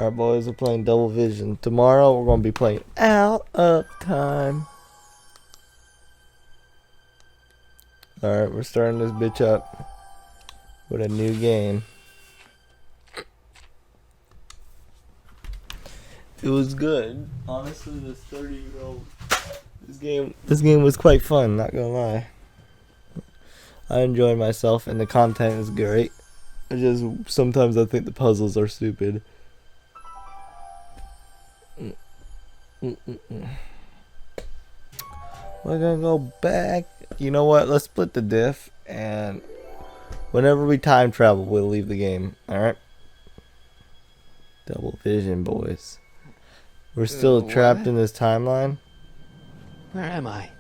Alright, boys, we're playing Double Vision. Tomorrow, we're going to be playing Out of Time. Alright, we're starting this bitch up with a new game. It was good. Honestly, this 30-year-old... This game was quite fun, not gonna lie. I enjoyed myself, and the content is great. Sometimes I think the puzzles are stupid. We're gonna go back. You know what? Let's split the diff, and whenever we time travel, we'll leave the game. Alright? Double Vision, boys. We're still trapped in this timeline. Where am I?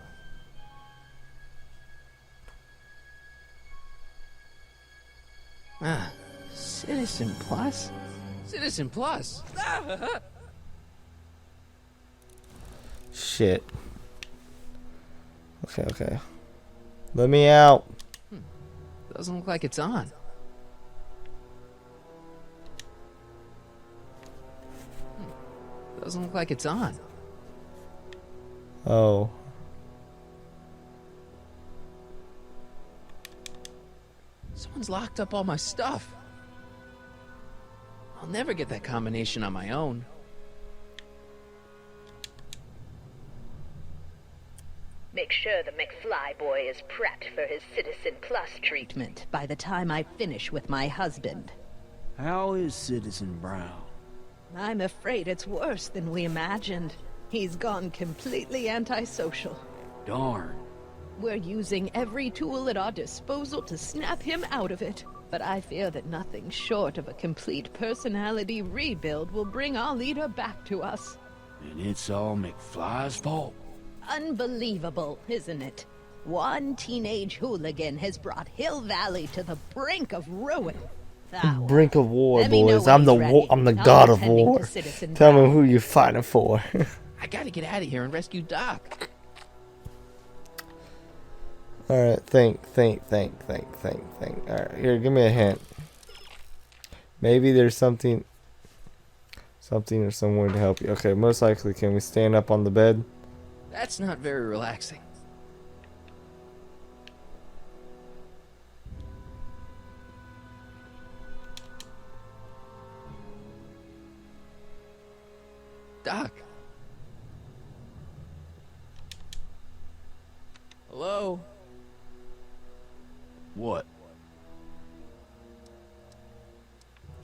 Citizen Plus? Citizen Plus! Shit. Okay. Let me out. Doesn't look like it's on. Doesn't look like it's on. Oh. Someone's locked up all my stuff. I'll never get that combination on my own. Make sure the McFly boy is prepped for his Citizen Plus treatment by the time I finish with my husband. How is Citizen Brown? I'm afraid it's worse than we imagined. He's gone completely antisocial. Darn. We're using every tool at our disposal to snap him out of it. But I fear that nothing short of a complete personality rebuild will bring our leader back to us. And it's all McFly's fault. Unbelievable, isn't it? One teenage hooligan has brought Hill Valley to the brink of ruin. Brink of war, Let me know boys. when I'm he's the ready. I'm the I'll god be of tending to war. Citizen Tell me Brown. who you're fighting for. I gotta get out of here and rescue Doc. Alright, think. Alright, here, give me a hint. Maybe there's something or someone to help you. Okay, most likely, can we stand up on the bed? That's not very relaxing. Doc. Hello? What?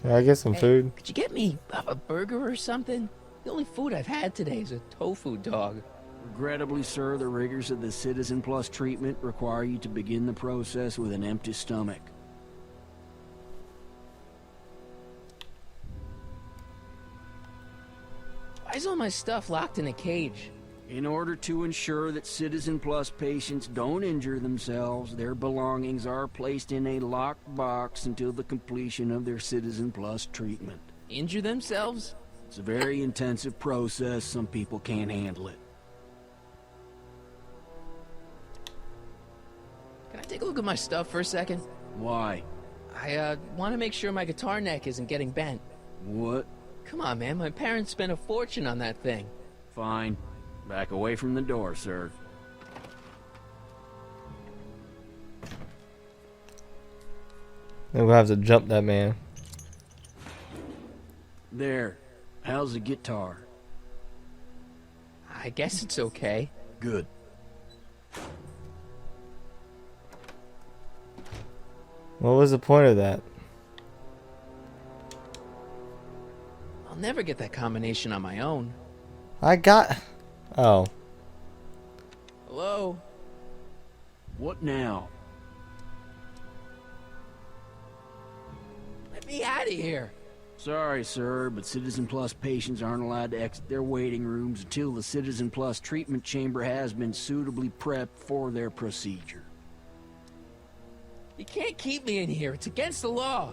Can I get some food? Could you get me a burger or something? The only food I've had today is a tofu dog. Regrettably, sir, the rigors of the Citizen Plus treatment require you to begin the process with an empty stomach. Why is all my stuff locked in a cage? In order to ensure that Citizen Plus patients don't injure themselves, their belongings are placed in a locked box until the completion of their Citizen Plus treatment. Injure themselves? It's a very intensive process. Some people can't handle it. Can I take a look at my stuff for a second? Why? I want to make sure my guitar neck isn't getting bent. What? Come on, man. My parents spent a fortune on that thing. Fine. Back away from the door, sir. Then we'll have to jump that man. There. How's the guitar? I guess it's okay. Good. What was the point of that? I'll never get that combination on my own. I got... Oh. Hello? What now? Let me out of here. Sorry, sir, but Citizen Plus patients aren't allowed to exit their waiting rooms until the Citizen Plus treatment chamber has been suitably prepped for their procedure. You can't keep me in here. It's against the law.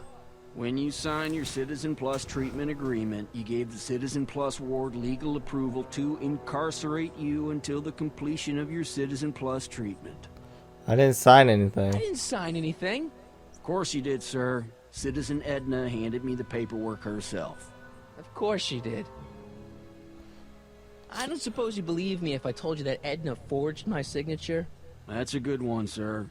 When you sign your Citizen Plus treatment agreement, you gave the Citizen Plus ward legal approval to incarcerate you until the completion of your Citizen Plus treatment. I didn't sign I anything. didn't sign anything. Of course you did, sir. Citizen Edna handed me the paperwork herself. Of course she did. I don't suppose you believe me if I told you that Edna forged my signature? That's a good one, sir.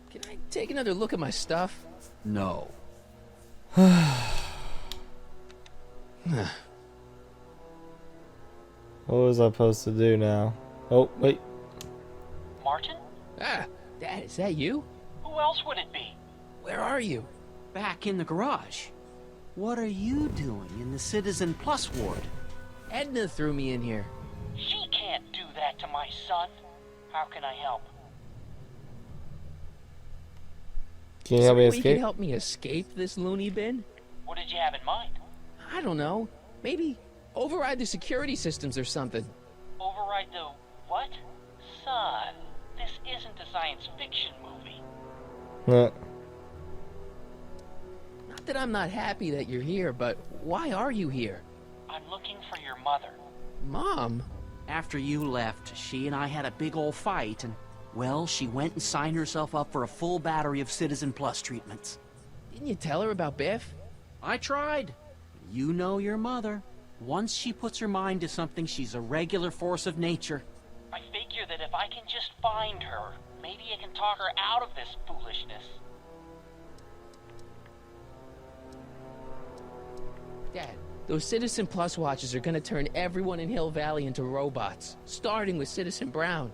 Can I take another look at my stuff? No. What was I supposed to do now? Oh, wait. Martin? Ah, Dad, is that you? Who else would it be? Where are you? Back in the garage. What are you doing in the Citizen Plus ward? Edna threw me in here. She can't do that to my son. How can I help? Can you Is help there me a way you can escape? help me escape this loony bin? What did you have in mind? I don't know. Maybe override the security systems or something. Override the what? Son, this isn't a science fiction movie. Nah. Not that I'm not happy that you're here, but why are you here? I'm looking for your mother. Mom? After you left, she and I had a big old fight, and, well, she went and signed herself up for a full battery of Citizen Plus treatments. Didn't you tell her about Biff? I tried. You know your mother. Once she puts her mind to something, she's a regular force of nature. I figure that if I can just find her, maybe I can talk her out of this foolishness. Dad, those Citizen Plus watches are gonna turn everyone in Hill Valley into robots, starting with Citizen Brown.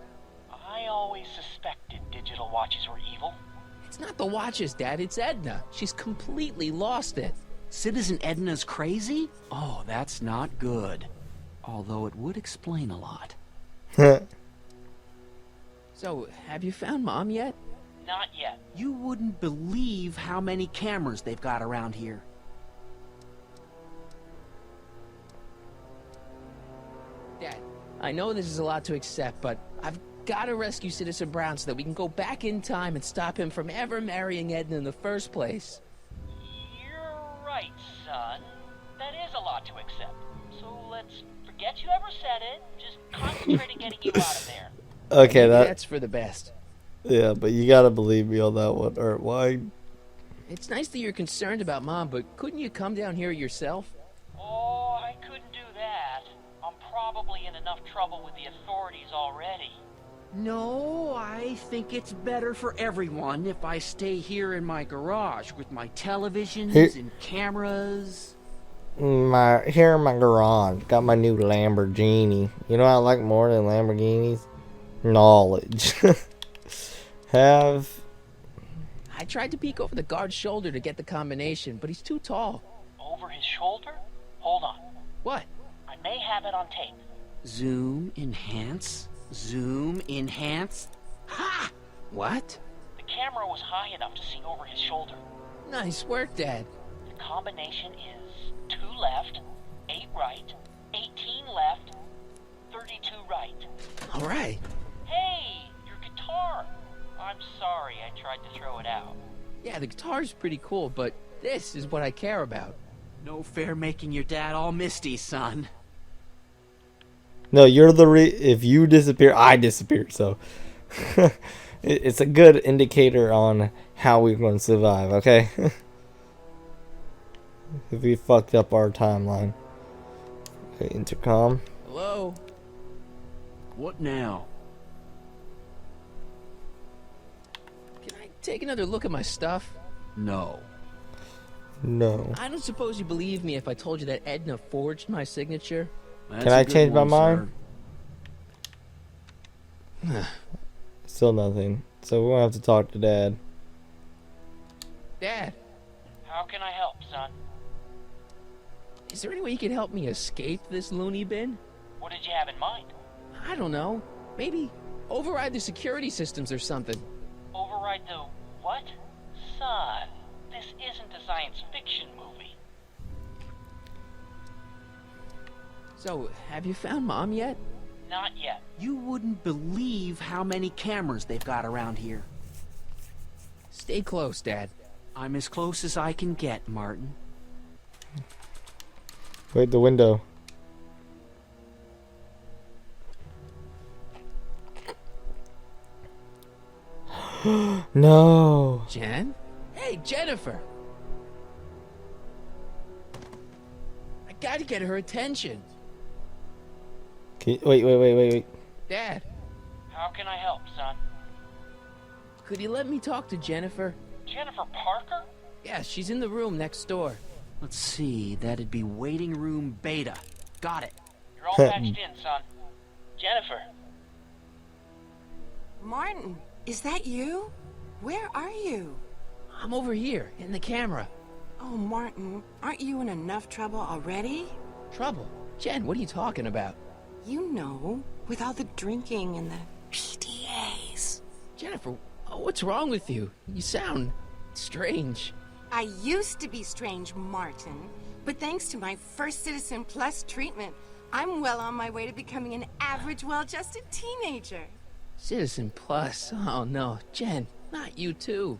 I always suspected digital watches were evil. It's not the watches, Dad, it's Edna. She's completely lost it. Citizen Edna's crazy? Oh, that's not good. Although it would explain a lot. So, have you found Mom yet? Not yet. You wouldn't believe how many cameras they've got around here. Dad, I know this is a lot to accept, but I've gotta rescue Citizen Brown so that we can go back in time and stop him from ever marrying Edna in the first place. You're right, son. That is a lot to accept. So let's forget you ever said it. Just concentrate on getting you out of there. Okay, Maybe that. that's for the best. Yeah, but you gotta believe me on that one. Or why? It's nice that you're concerned about Mom, but couldn't you come down here yourself? Oh, I couldn't do that. I'm probably in enough trouble with the authorities already. No, I think it's better for everyone if I stay here in my garage with my televisions Here- and cameras. Here in my garage, got my new Lamborghini. You know what I like more than Lamborghinis? Knowledge. Have. I tried to peek over the guard's shoulder to get the combination, but he's too tall. Over his shoulder? Hold on. What? I may have it on tape. Zoom, enhance, zoom, enhance. Ha! What? The camera was high enough to see over his shoulder. Nice work, Dad. The combination is 2 left, 8 right, 18 left, 32 right. All right. Hey, your guitar! I'm sorry I tried to throw it out. Yeah, the guitar's pretty cool, but this is what I care about. No fair making your dad all misty, son. No, you're the if you disappear, I disappear. So it's a good indicator on how we're going to survive. Okay. If we fucked up our timeline. Okay, intercom. Hello? What now? Can I take another look at my stuff? No. No. I don't suppose you believe me if I told you that Edna forged my signature? That's Can I a good change my one, mind? sir. Still nothing. So we're gonna have to talk to Dad. Dad, How can I help, son? is there any way you can help me escape this loony bin? What did you have in mind? I don't know. Maybe override the security systems or something. Override the what? Son, this isn't a science fiction movie. So, have you found Mom yet? Not yet. You wouldn't believe how many cameras they've got around here. Stay close, Dad. I'm as close as I can get, Martin. Wait, the window. No. Jen? Hey, Jennifer! gotta get her attention. Wait. Dad, How can I help, son? could you let me talk to Jennifer? Jennifer Parker? Yeah, she's in the room next door. Let's see, that'd be waiting room beta. Got it. You're all patched in, son. Jennifer. Martin, is that you? Where are you? I'm over here, in the camera. Oh, Martin, aren't you in enough trouble already? Trouble? Jen, what are you talking about? You know, with all the drinking and the PDAs. Jennifer, what's wrong with you? You sound strange. I used to be strange, Martin, but thanks to my first Citizen Plus treatment, I'm well on my way to becoming an average, well-adjusted teenager. Citizen Plus? Oh no, Jen, not you too.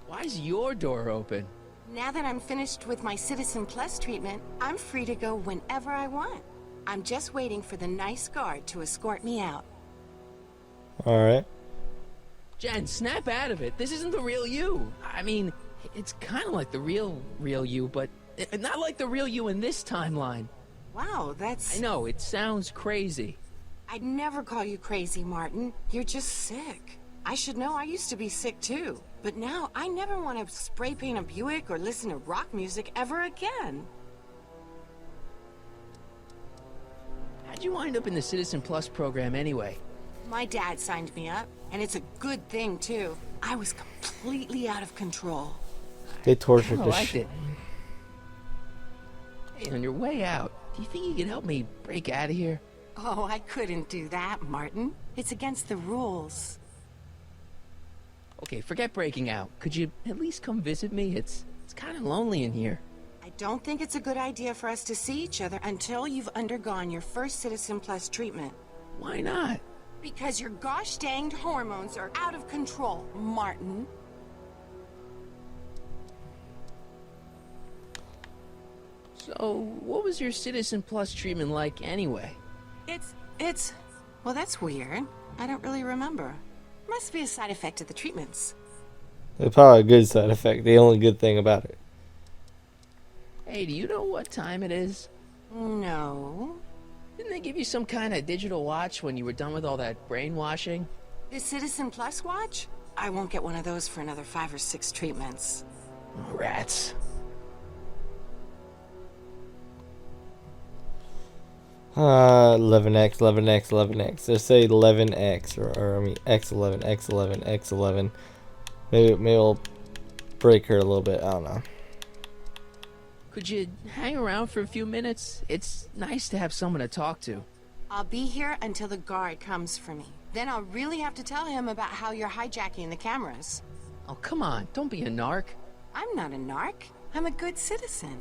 Why's your door open? Now that I'm finished with my Citizen Plus treatment, I'm free to go whenever I want. I'm just waiting for the nice guard to escort me out. Alright. Jen, snap out of it. This isn't the real you. I mean, it's kind of like the real you, but not like the real you in this timeline. Wow, that's... I know, it sounds crazy. I'd never call you crazy, Martin. You're just sick. I should know I used to be sick too. But now I never want to spray paint a Buick or listen to rock music ever again. How'd you wind up in the Citizen Plus program anyway? My dad signed me up, and it's a good thing too. I was completely out of control. They tortured I the liked shit. it. Hey, on your way out, do you think you could help me break out of here? Oh, I couldn't do that, Martin. It's against the rules. Okay, forget breaking out. Could you at least come visit me? It's kind of lonely in here. I don't think it's a good idea for us to see each other until you've undergone your first Citizen Plus treatment. Why not? Because your gosh danged hormones are out of control, Martin. So, what was your Citizen Plus treatment like anyway? Well, that's weird. I don't really remember. Must be a side effect of the treatments. It's probably a good side effect. The only good thing about it. Hey, do you know what time it is? No. Didn't they give you some kind of digital watch when you were done with all that brainwashing? The Citizen Plus watch? I won't get one of those for another 5 or 6 treatments. Oh, rats. $11X. Let's say 11X, or I mean X11, X11, X11. Maybe I'll break her a little bit. I don't know. Could you hang around for a few minutes? It's nice to have someone to talk to. I'll be here until the guard comes for me. Then I'll really have to tell him about how you're hijacking the cameras. Oh, come on. Don't be a narc. I'm not a narc. I'm a good citizen.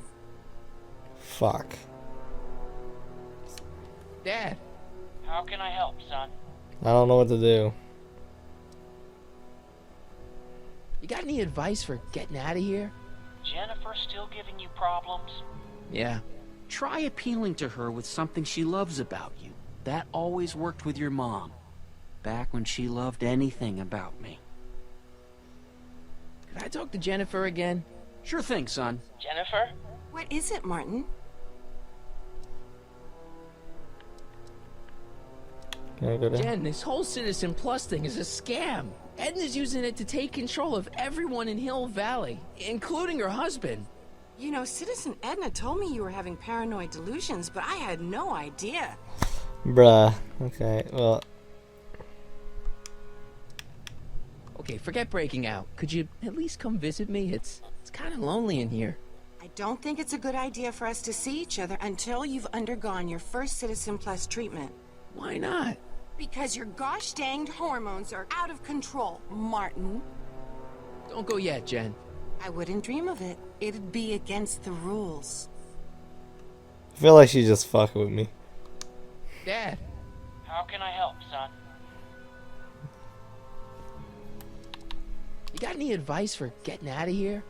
Fuck. Dad. How can I help, son? I don't know what to do. You got any advice for getting out of here? Jennifer still giving you problems? Yeah. Try appealing to her with something she loves about you. That always worked with your mom. Back when she loved anything about me. Could I talk to Jennifer again? Sure thing, son. Jennifer? What is it, Martin? Can I go down? Jen, this whole Citizen Plus thing is a scam. Edna's using it to take control of everyone in Hill Valley, including her husband. You know, Citizen Edna told me you were having paranoid delusions, but I had no idea. Bruh. Okay, well. Okay, forget breaking out. Could you at least come visit me? It's kind of lonely in here. I don't think it's a good idea for us to see each other until you've undergone your first Citizen Plus treatment. Why not? Because your gosh danged hormones are out of control, Martin. Don't go yet, Jen. I wouldn't dream of it. It'd be against the rules. I feel like she's just fucking with me. Dad. How can I help, son? You got any advice for getting out of here?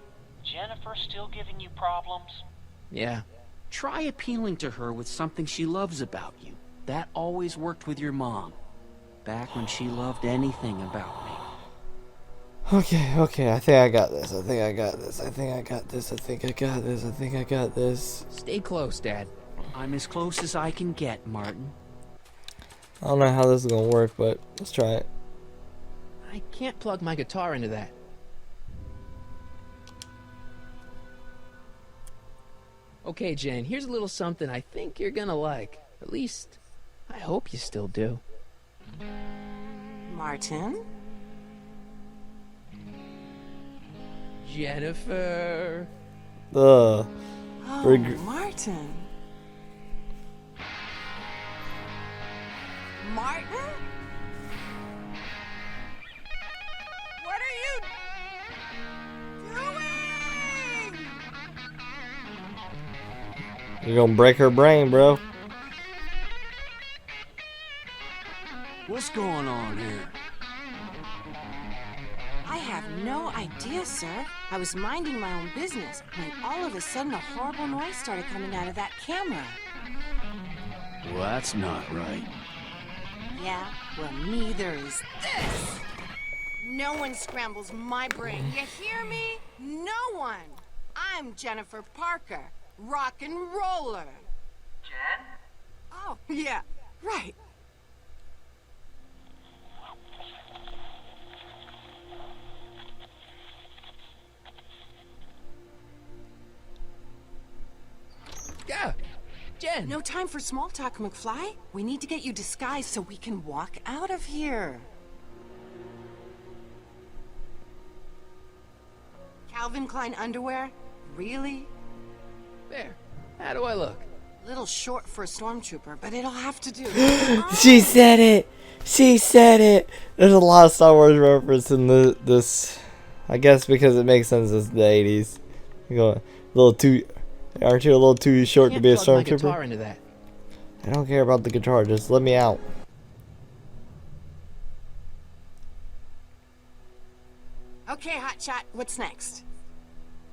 Jennifer still giving you problems? Yeah. Try appealing to her with something she loves about you. That always worked with your mom. Back when she loved anything about me. Okay, I think I got this. I think I got this. I think I got this. I think I got this. I think I got this. Stay close, Dad. I'm as close as I can get, Martin. I don't know how this is gonna work, but let's try it. I can't plug my guitar into that. Okay, Jen, here's a little something I think you're gonna like. At least, I hope you still do. Martin? Jennifer. Oh, Reg- Martin. Martin? What are you doing? You're gonna break her brain, bro. What's going on here? I have no idea, sir. I was minding my own business when all of a sudden a horrible noise started coming out of that camera. Well, that's not right. Yeah, well, neither is this. No one scrambles my brain. You hear me? No one. I'm Jennifer Parker, rock and roller. Jen? Oh, yeah, right. Yeah, Jen. No time for small talk, McFly. We need to get you disguised so we can walk out of here. Calvin Klein underwear? Really? There. How do I look? Little short for a stormtrooper, but it'll have to do. She said it. She said it. There's a lot of Star Wars reference in this. I guess because it makes sense. It's the 80s. You go a little too. Aren't you a little too short to Can't be a plug my guitar stormtrooper? into that. I don't care about the guitar. Just let me out. Okay, Hotshot, what's next?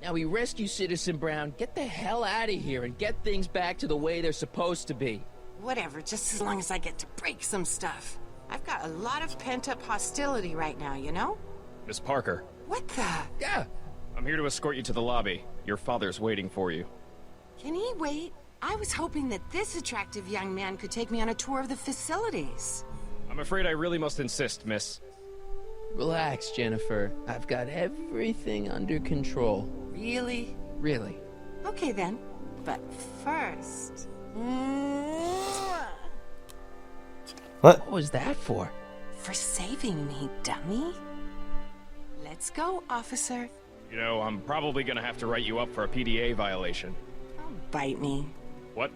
Now we rescue Citizen Brown, get the hell out of here, and get things back to the way they're supposed to be. Whatever, just as long as I get to break some stuff. I've got a lot of pent-up hostility right now, you know? Miss Parker, What the? Yeah. I'm here to escort you to the lobby. Your father's waiting for you. Can he wait? I was hoping that this attractive young man could take me on a tour of the facilities. I'm afraid I really must insist, miss. Relax, Jennifer. I've got everything under control. Really? Really. Okay then. But first... What was that for? For saving me, dummy. Let's go, officer. You know, I'm probably gonna have to write you up for a PDA violation. Don't bite me. What?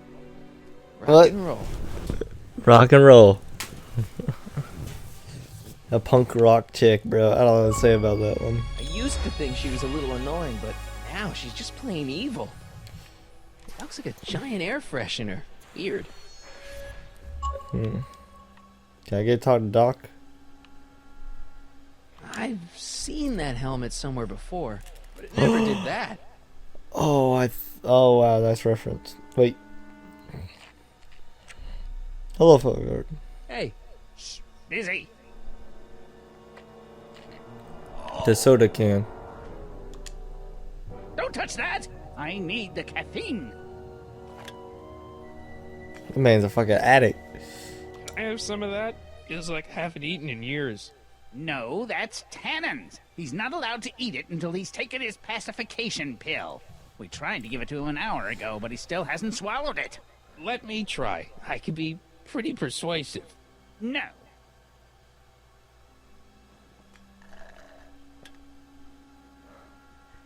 Rock What? and roll. Rock and roll. A punk rock chick, bro. I don't know what to say about that one. I used to think she was a little annoying, but now she's just plain evil. Looks like a giant air freshener. Weird. Can I get to talk to Doc? I've seen that helmet somewhere before, but it never did that. Oh, oh wow, nice reference. Wait. Hello, Fogard. Hey, Busy. The soda can. Don't touch that. I need the caffeine. The man's a fucking addict. I have some of that. Feels like I haven't eaten in years. No, that's Tannen's. He's not allowed to eat it until he's taken his pacification pill. We tried to give it to him an hour ago, but he still hasn't swallowed it. Let me try. I can be pretty persuasive. No.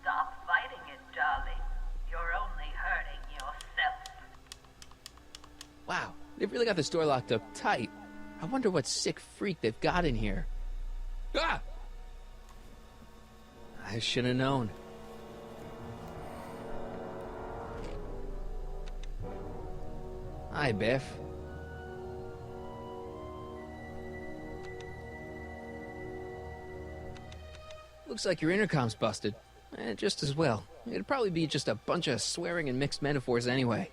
Stop fighting it, darling. You're only hurting yourself. wow, they've really got this door locked up tight. I wonder what sick freak they've got in here. Ah! I should have known. Hi, Biff. Looks like your intercom's busted. Just as well. It'd probably be just a bunch of swearing and mixed metaphors anyway.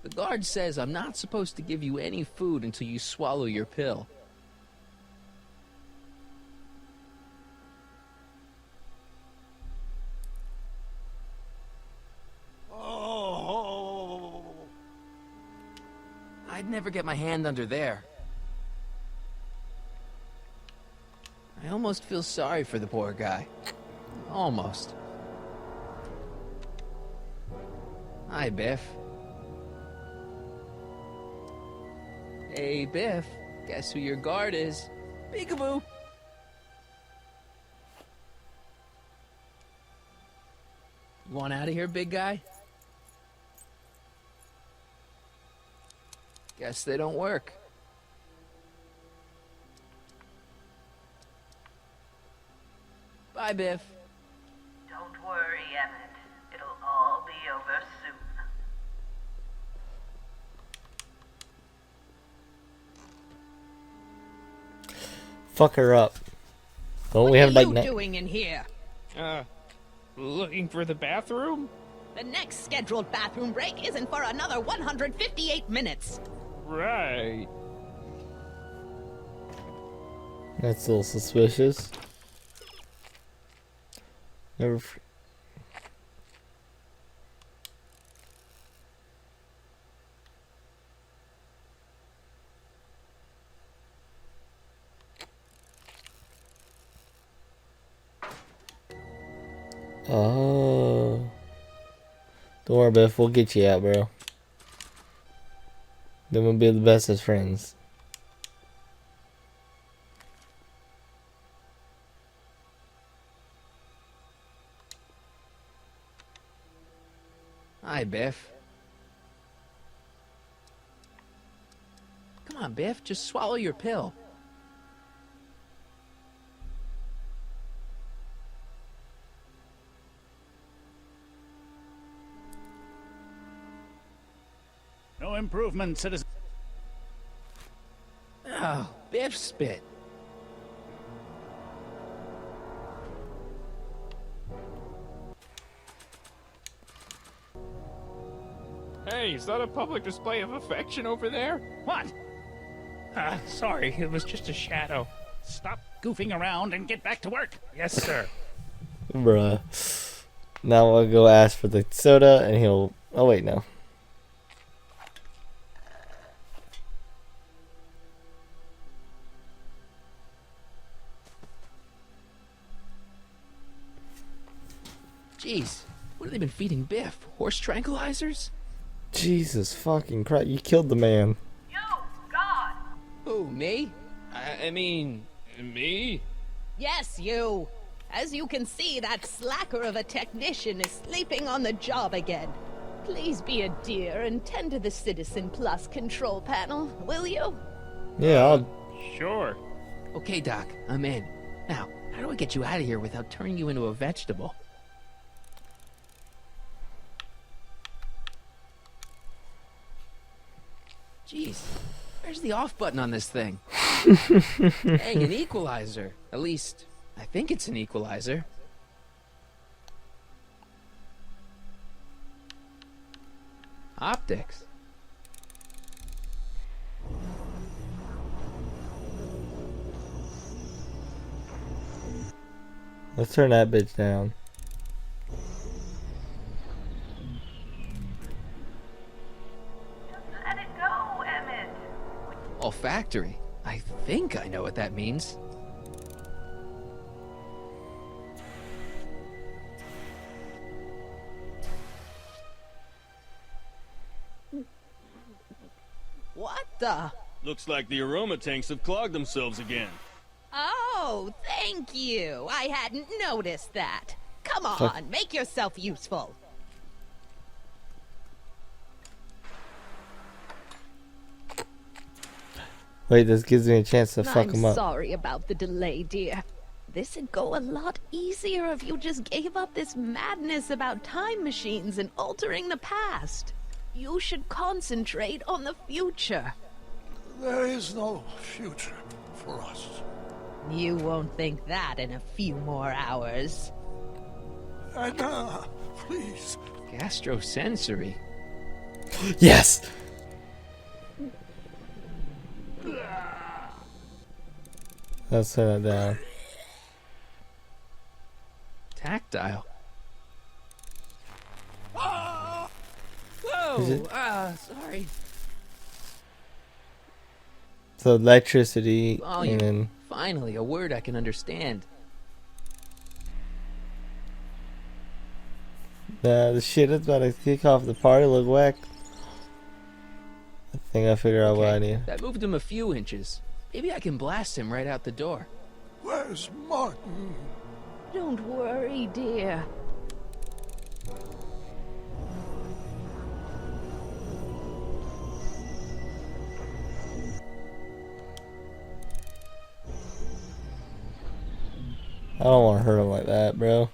The guard says I'm not supposed to give you any food until you swallow your pill. I'd never get my hand under there. I almost feel sorry for the poor guy. Almost. Hi, Biff. Hey, Biff. Guess who your guard is? Peekaboo. You want out of here, big guy? Guess they don't work. Bye, Biff. Don't worry, Emmett. It'll all be over soon. Fuck her up. Don't What we have are like you doing in here? Looking for the bathroom? The next scheduled bathroom break isn't for another 158 minutes. Right. That's a little suspicious. Never. Oh. Don't worry, Biff. We'll get you out, bro. Then we'll be the best of friends. Hi, Biff. Come on, Biff. Just swallow your pill. No improvement, citizen. Oh, Biff spit. Hey, is that a public display of affection over there? What? Sorry, it was just a shadow. Stop goofing around and get back to work. Yes, sir. Bruh. Now I'll go ask for the soda and he'll... Oh, wait, no. Jeez, what have they been feeding Biff? Horse tranquilizers? Jesus fucking Christ. You killed the man. You, God! Who, me? I mean, me? Yes, you. As you can see, that slacker of a technician is sleeping on the job again. Please be a dear and tend to the Citizen Plus control panel, will you? Yeah, I'll... Sure. Okay, Doc, I'm in. Now, how do I get you out of here without turning you into a vegetable? Jeez, where's the off button on this thing? Hey, an equalizer. At least, I think it's an equalizer. Optics. Let's turn that bitch down. Just let it go, Emmett. Olfactory. I think I know what that means. What the? Looks like the aroma tanks have clogged themselves again. Oh, thank you. I hadn't noticed that. Come on, make yourself useful. Wait, this gives me a chance to fuck him I'm up. sorry about the delay, dear. This'd go a lot easier if you just gave up this madness about time machines and altering the past. You should concentrate on the future. There is no future for us. You won't think that in a few more hours. Edna, please. Gastrosensory. Yes! Let's set that down. Tactile. Is it? Whoa! Sorry. So electricity Volume. and then Finally, a word I can understand. the shit that's about to kick off the party look whack. I think I figured out what I need. That moved him a few inches. Maybe I can blast him right out the door. Where's Martin? Don't worry, dear. I don't want to hurt him like that, bro.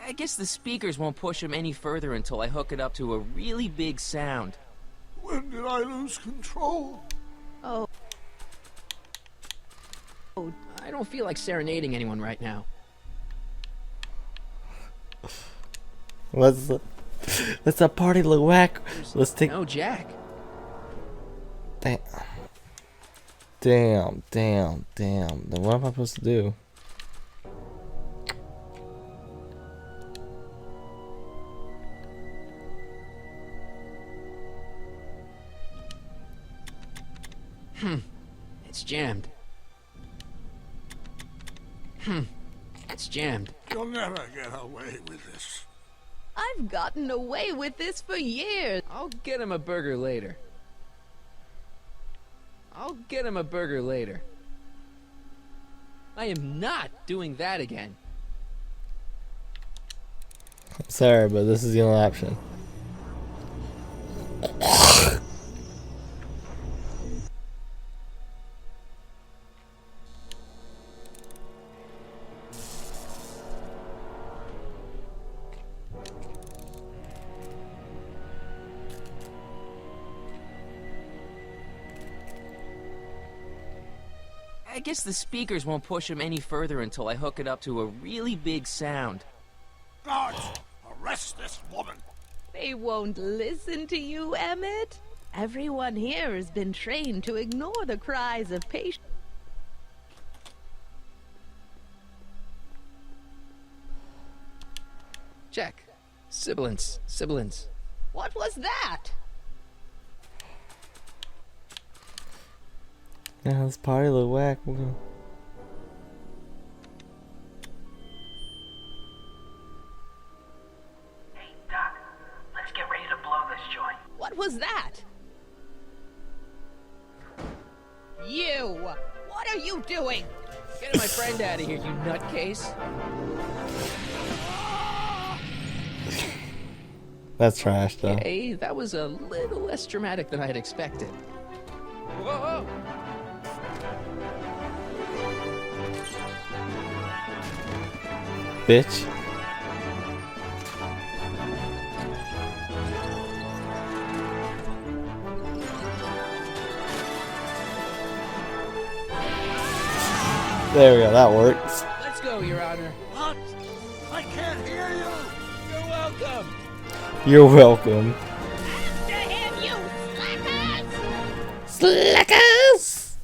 I guess the speakers won't push him any further until I hook it up to a really big sound. When did I lose control? Oh. I don't feel like serenading anyone right now. Let's a party look whack. Let's take. No Jack. Damn. Then what am I supposed to do? It's jammed. It's jammed. You'll never get away with this. I've gotten away with this for years. I'll get him a burger later. I am not doing that again. Sorry, but this is the only option. I guess the speakers won't push him any further until I hook it up to a really big sound. Guards, arrest this woman. They won't listen to you, Emmett. Everyone here has been trained to ignore the cries of patients. Check. Sibilance. What was that? Yeah, this party look whack. We're gonna... Hey, Doc, let's get ready to blow this joint. What was that? You! What are you doing? Get my friend out of here, you nutcase. That's trash, though. Hey, that was a little less dramatic than I had expected. Whoa! Bitch. There we go, that works. Let's go, Your Honor. What? I can't hear you. You're welcome. You're welcome. After him, you slackers! Slackers!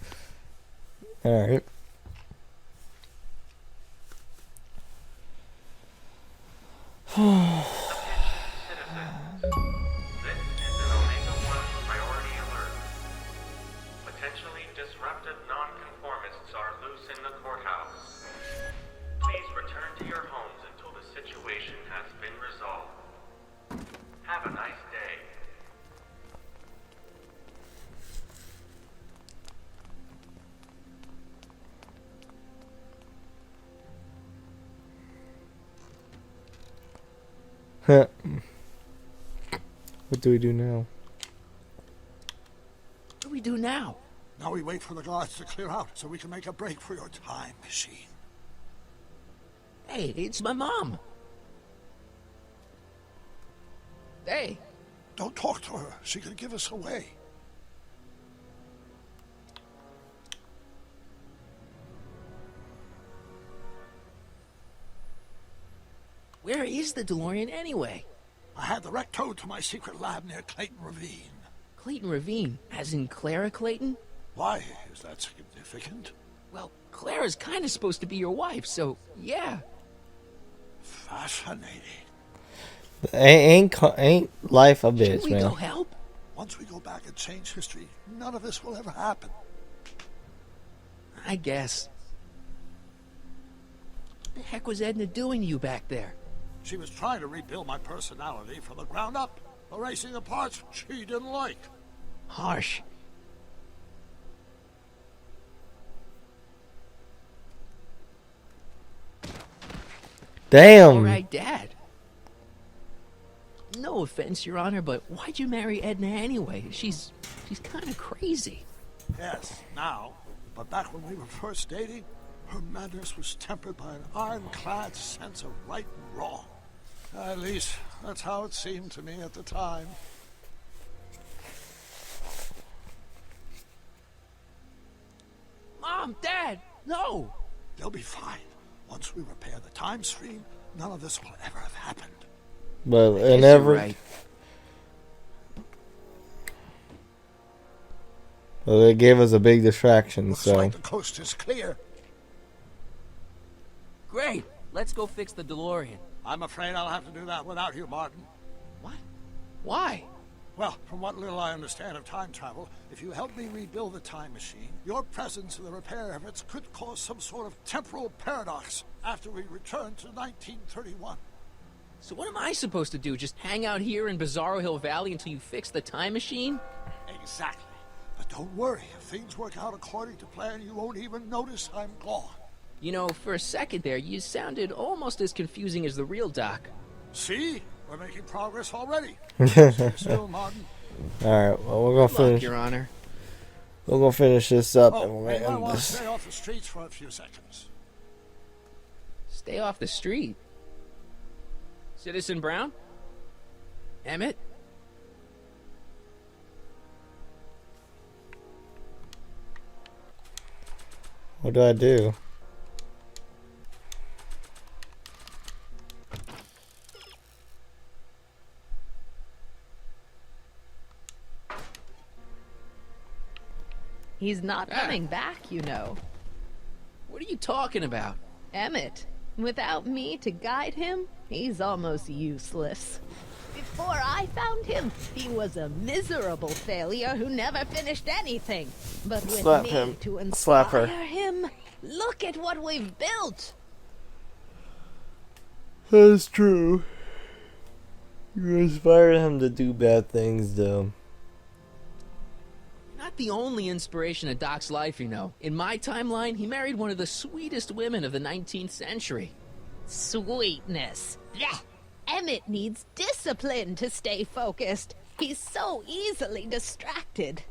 Alright. This is an Omega 1 priority alert. Potentially disruptive nonconformists are loose in the courthouse. Please return to your homes until the situation has been resolved. Have a nice day. What do we do now? What do we do now? Now we wait for the guards to clear out so we can make a break for your time machine. Hey, it's my mom. Hey. Don't talk to her. She could give us away. Where is the DeLorean anyway? I had the wreck towed to my secret lab near Clayton Ravine. Clayton Ravine, as in Clara Clayton? Why? Is that significant? Well, Clara's kind of supposed to be your wife, so yeah. Fascinating. Ain't life a bitch, Should we man? go help? Once we go back and change history, none of this will ever happen. I guess. What the heck was Edna doing to you back there? She was trying to rebuild my personality from the ground up, erasing the parts she didn't like. Harsh. Damn. All right, Dad. No offense, Your Honor, but why'd you marry Edna anyway? She's kind of crazy. Yes, now. But back when we were first dating, her madness was tempered by an ironclad sense of right and wrong. At least, that's how it seemed to me at the time. Mom, Dad, no! They'll be fine. Once we repair the time stream, none of this will ever have happened. But Yes, and you're every right. well, they gave us a big distraction, Looks so like the coast is clear. Great. Let's go fix the DeLorean. I'm afraid I'll have to do that without you, Martin. What? Why? Well, from what little I understand of time travel, if you help me rebuild the time machine, your presence in the repair efforts could cause some sort of temporal paradox after we return to 1931. So what am I supposed to do? Just hang out here in Bizarro Hill Valley until you fix the time machine? Exactly. But don't worry, if things work out according to plan, you won't even notice I'm gone. You know, for a second there, you sounded almost as confusing as the real Doc. See? We're making progress already. See you soon, Martin. Alright, well, we're gonna Good luck, finish. Your Honor. We're gonna finish this up, and Oh, we're you gonna might end want to this. stay off the streets for a few seconds. Stay off the street. Citizen Brown? Emmett? What do I do? He's not coming back, you know. What are you talking about? Emmett, without me to guide him, he's almost useless. Before I found him, he was a miserable failure who never finished anything. But with Slap me him. to inspire Slap her. him, look at what we've built. That's true. You inspired him to do bad things, though. Not the only inspiration of Doc's life, you know. In my timeline, he married one of the sweetest women of the 19th century. Sweetness. Blech. Emmett needs discipline to stay focused. He's so easily distracted.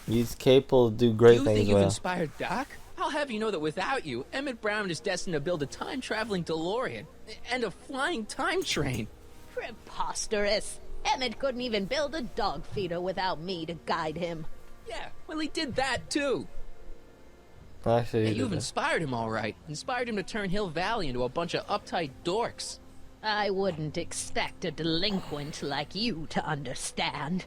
He's capable to do great You things think you've well. inspired Doc? I'll have you know that without you, Emmett Brown is destined to build a time-traveling DeLorean and a flying time train. Preposterous. Emmett couldn't even build a dog feeder without me to guide him. Yeah, well, he did that too. Actually, Hey, he you've did that. inspired him, all right. Inspired him to turn Hill Valley into a bunch of uptight dorks. I wouldn't expect a delinquent like you to understand.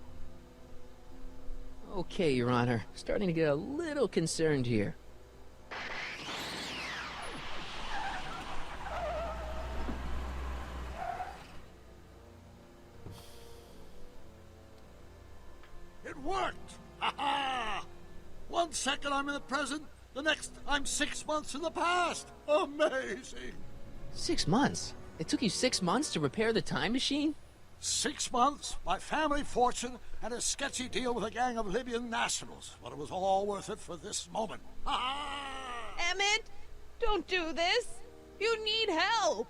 Okay, Your Honor. Starting to get a little concerned here. It worked! Ha ha! 1 second I'm in the present, the next I'm 6 months in the past. Amazing! 6 months? It took you 6 months to repair the time machine? 6 months, my family fortune, and a sketchy deal with a gang of Libyan nationals. But it was all worth it for this moment. Ha ha! Emmett, don't do this. You need help.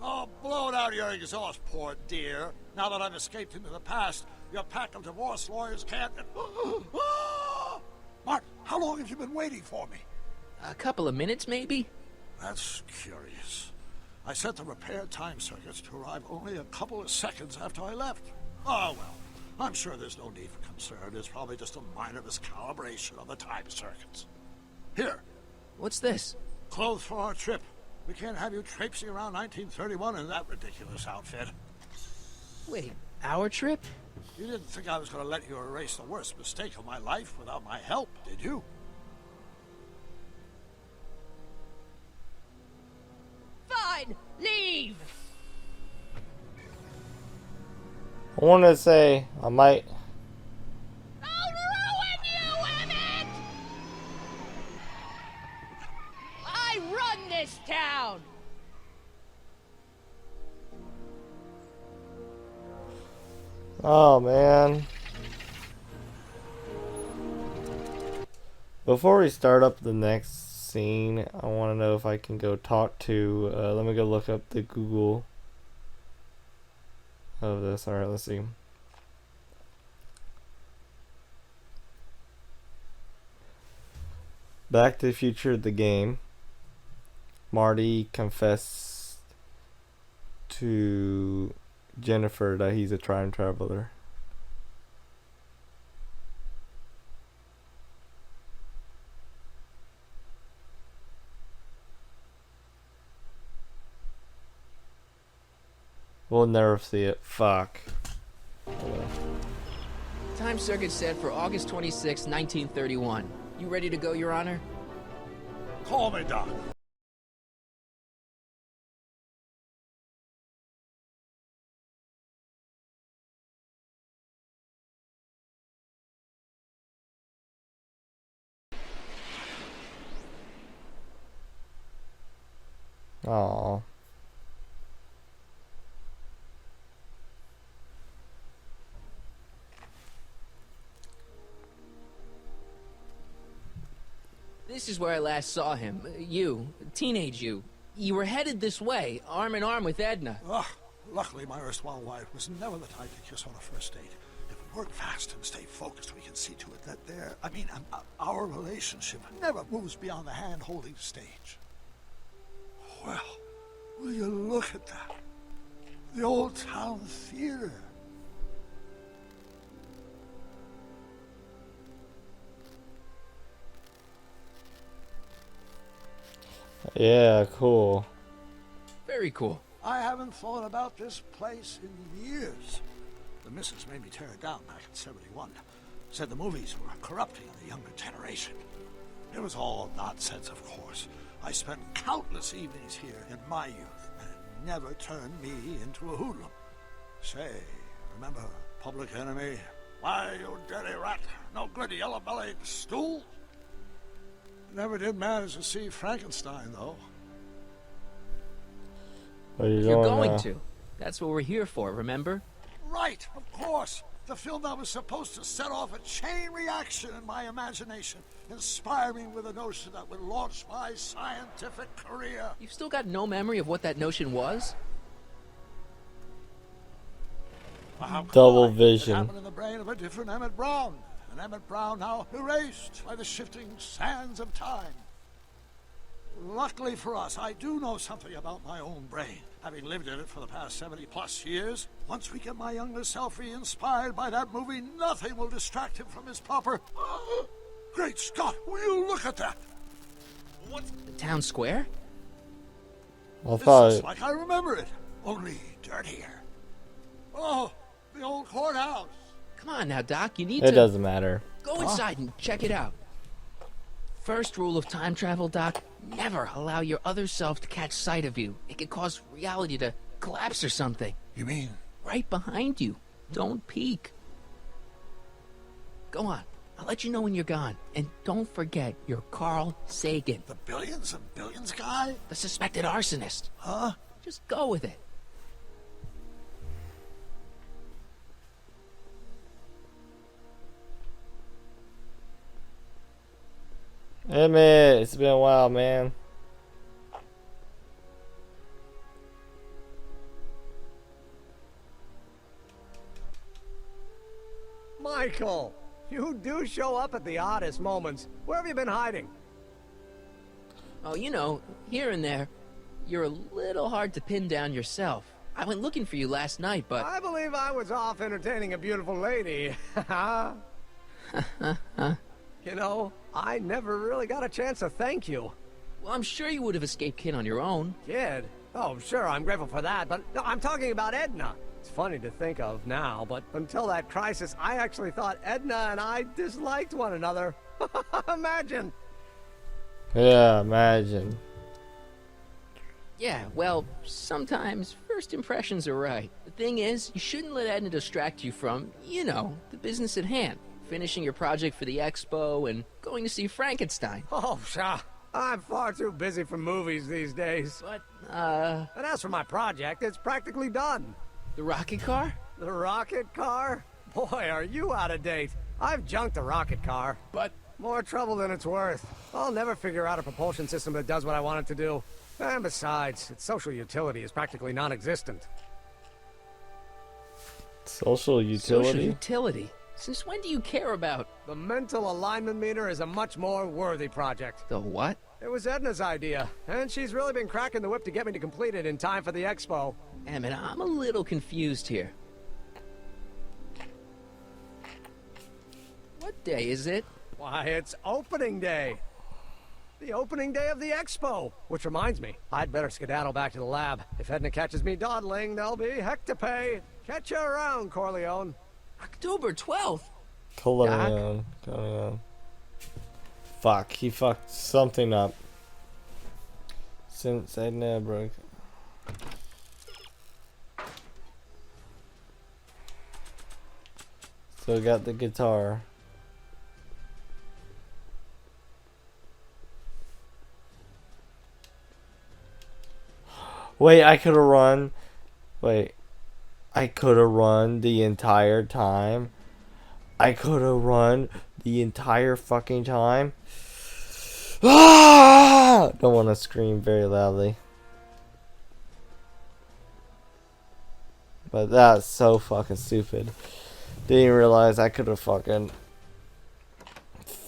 Oh, blow it out of your exhaust, poor dear. Now that I've escaped into the past, your pack of divorce lawyers can't... Martin, how long have you been waiting for me? A couple of minutes, maybe? That's curious. I set the repair time circuits to arrive only a couple of seconds after I left. Oh, well, I'm sure there's no need for concern. It's probably just a minor miscalibration of the time circuits. Here. What's this? Clothes for our trip. We can't have you traipsing around 1931 in that ridiculous outfit. Wait, our trip? You didn't think I was going to let you erase the worst mistake of my life without my help, did you? Fine, leave! I want to say I might. I'll ruin you, Emmett! I run this town! Oh man. Before we start up the next scene, I want to know if I can go talk to, let me go look up the Google of this. Alright, let's see. Back to the Future, the game. Marty confessed to Jennifer that he's a time traveler. We'll never see it. Fuck. Time circuit set for August 26, 1931. You ready to go, Your Honor? Call me, Doc. Aww. This is where I last saw him. You, teenage you. You were headed this way, arm in arm with Edna. Ugh, luckily my erstwhile wife was never the type to kiss on a first date. If we work fast and stay focused, we can see to it that our relationship never moves beyond the hand-holding stage. Well, will you look at that? The Old Town Theater. Yeah, cool. Very cool. I haven't thought about this place in years. The missus made me tear it down back in '71. Said the movies were corrupting the younger generation. It was all nonsense, of course. I spent countless evenings here in my youth, and it never turned me into a hoodlum. Say, remember Public Enemy? Why, you dirty rat, no good yellow-bellied stool? Never did manage to see Frankenstein, though. What are you You're doing going now? to. That's what we're here for, remember? Right, of course. The film that was supposed to set off a chain reaction in my imagination, inspire me with a notion that would launch my scientific career. You've still got no memory of what that notion was? Double It vision. happened in the brain of a different Emmett Brown. An Emmett Brown now erased by the shifting sands of time. Luckily for us, I do know something about my own brain. Having lived in it for the past 70+ years, once we get my younger self re-inspired by that movie, nothing will distract him from his proper... Great Scott, will you look at that? What's... The town square? I This thought is like I remember it, only dirtier. Oh, the old courthouse. Come on now, Doc, you need it to... doesn't matter. Go inside and check it out. First rule of time travel, Doc, never allow your other self to catch sight of you. It could cause reality to collapse or something. You mean? Right behind you. Don't peek. Go on. I'll let you know when you're gone. And don't forget, you're Carl Sagan. The billions and billions guy? The suspected arsonist. Huh? Just go with it. Emmett, it's been a while, man. Michael, you do show up at the oddest moments. Where have you been hiding? Oh, you know, here and there. You're a little hard to pin down yourself. I went looking for you last night, but... I believe I was off entertaining a beautiful lady. You know, I never really got a chance to thank you. Well, I'm sure you would have escaped Kid on your own. Kid? Oh, sure, I'm grateful for that, but no, I'm talking about Edna. It's funny to think of now, but until that crisis, I actually thought Edna and I disliked one another. Imagine. Yeah, imagine. Yeah, well, sometimes first impressions are right. The thing is, you shouldn't let Edna distract you from, you know, the business at hand. Finishing your project for the expo and going to see Frankenstein. Oh, pshaw. I'm far too busy for movies these days. But, And as for my project, it's practically done. The rocket car? The rocket car? Boy, are you out of date. I've junked the rocket car. But... more trouble than it's worth. I'll never figure out a propulsion system that does what I want it to do. And besides, its social utility is practically non-existent. Social utility? Social utility? Since when do you care about... The mental alignment meter is a much more worthy project. The what? It was Edna's idea, and she's really been cracking the whip to get me to complete it in time for the expo. Emmett, I'm a little confused here. What day is it? Why, it's opening day. The opening day of the expo. Which reminds me, I'd better skedaddle back to the lab. If Edna catches me dawdling, there'll be heck to pay. Catch you around, Corleone. October 12th. Corleone. Fuck, he fucked something up. Since Edna broke. Still got the guitar. Wait, I could have run. Wait. I could have run the entire time. I could have run the entire fucking time. Ah! Don't want to scream very loudly. But that's so fucking stupid. Didn't realize I could have fucking...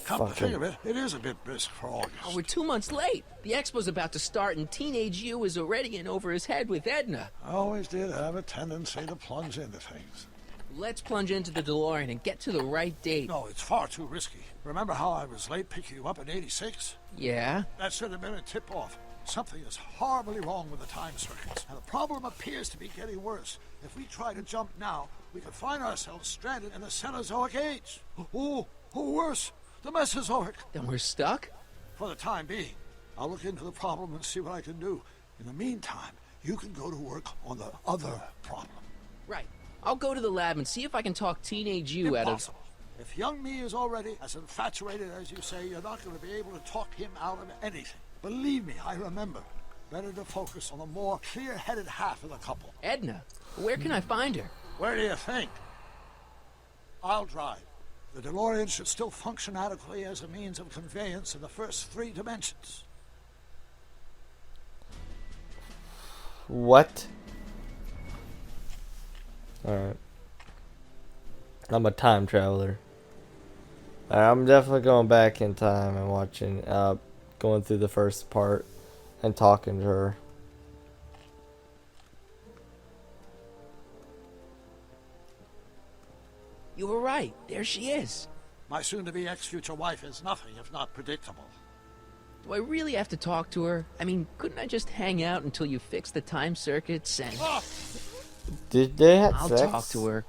Come to think of it, it is a bit brisk for August. Oh, we're 2 months late. The expo's about to start and Teenage You is already in over his head with Edna. I always did have a tendency to plunge into things. Let's plunge into the DeLorean and get to the right date. No, it's far too risky. Remember how I was late picking you up in '86? Yeah? That should have been a tip-off. Something is horribly wrong with the time circuits, and the problem appears to be getting worse. If we try to jump now, we could find ourselves stranded in the Cenozoic age. Or worse, the Mesozoic. Then we're stuck? For the time being. I'll look into the problem and see what I can do. In the meantime, you can go to work on the other problem. Right. I'll go to the lab and see if I can talk Teenage You out of... Impossible. If young me is already as infatuated as you say, you're not going to be able to talk him out of anything. Believe me, I remember. Better to focus on the more clear-headed half of the couple. Edna, where can I find her? Where do you think? I'll drive. The DeLorean should still function adequately as a means of conveyance in the first 3 dimensions. What? Alright. I'm a time traveler. I'm definitely going back in time and watching, going through the first part and talking to her. You were right. There she is. My soon-to-be ex-future wife is nothing if not predictable. Do I really have to talk to her? I mean, couldn't I just hang out until you fix the time circuits and... Did they have I'll sex? talk to her.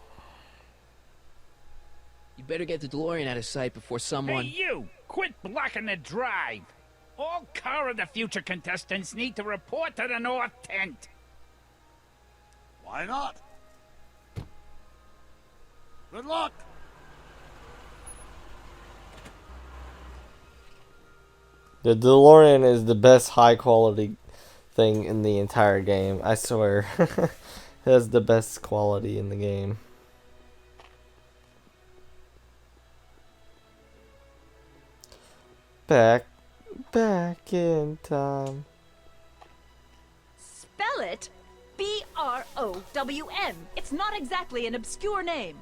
You better get the DeLorean out of sight before someone... Hey, you! Quit blocking the drive! All Car of the Future contestants need to report to the North Tent. Why not? Good luck! The DeLorean is the best high quality thing in the entire game. I swear. It has the best quality in the game. Back in time. Spell it B-R-O-W-N. It's not exactly an obscure name.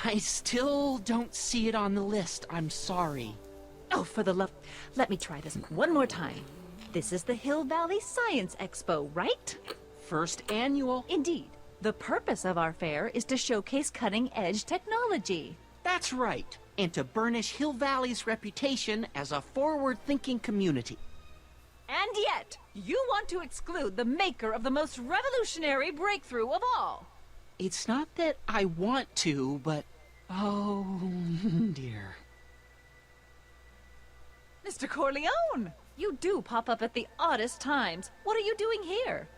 I still don't see it on the list. I'm sorry. Oh, for the love... Let me try this one more time. This is the Hill Valley Science Expo, right? First annual. Indeed. The purpose of our fair is to showcase cutting-edge technology. That's right. And to burnish Hill Valley's reputation as a forward-thinking community. And yet, you want to exclude the maker of the most revolutionary breakthrough of all. It's not that I want to, but... oh, dear. Mr. Corleone! You do pop up at the oddest times. What are you doing here?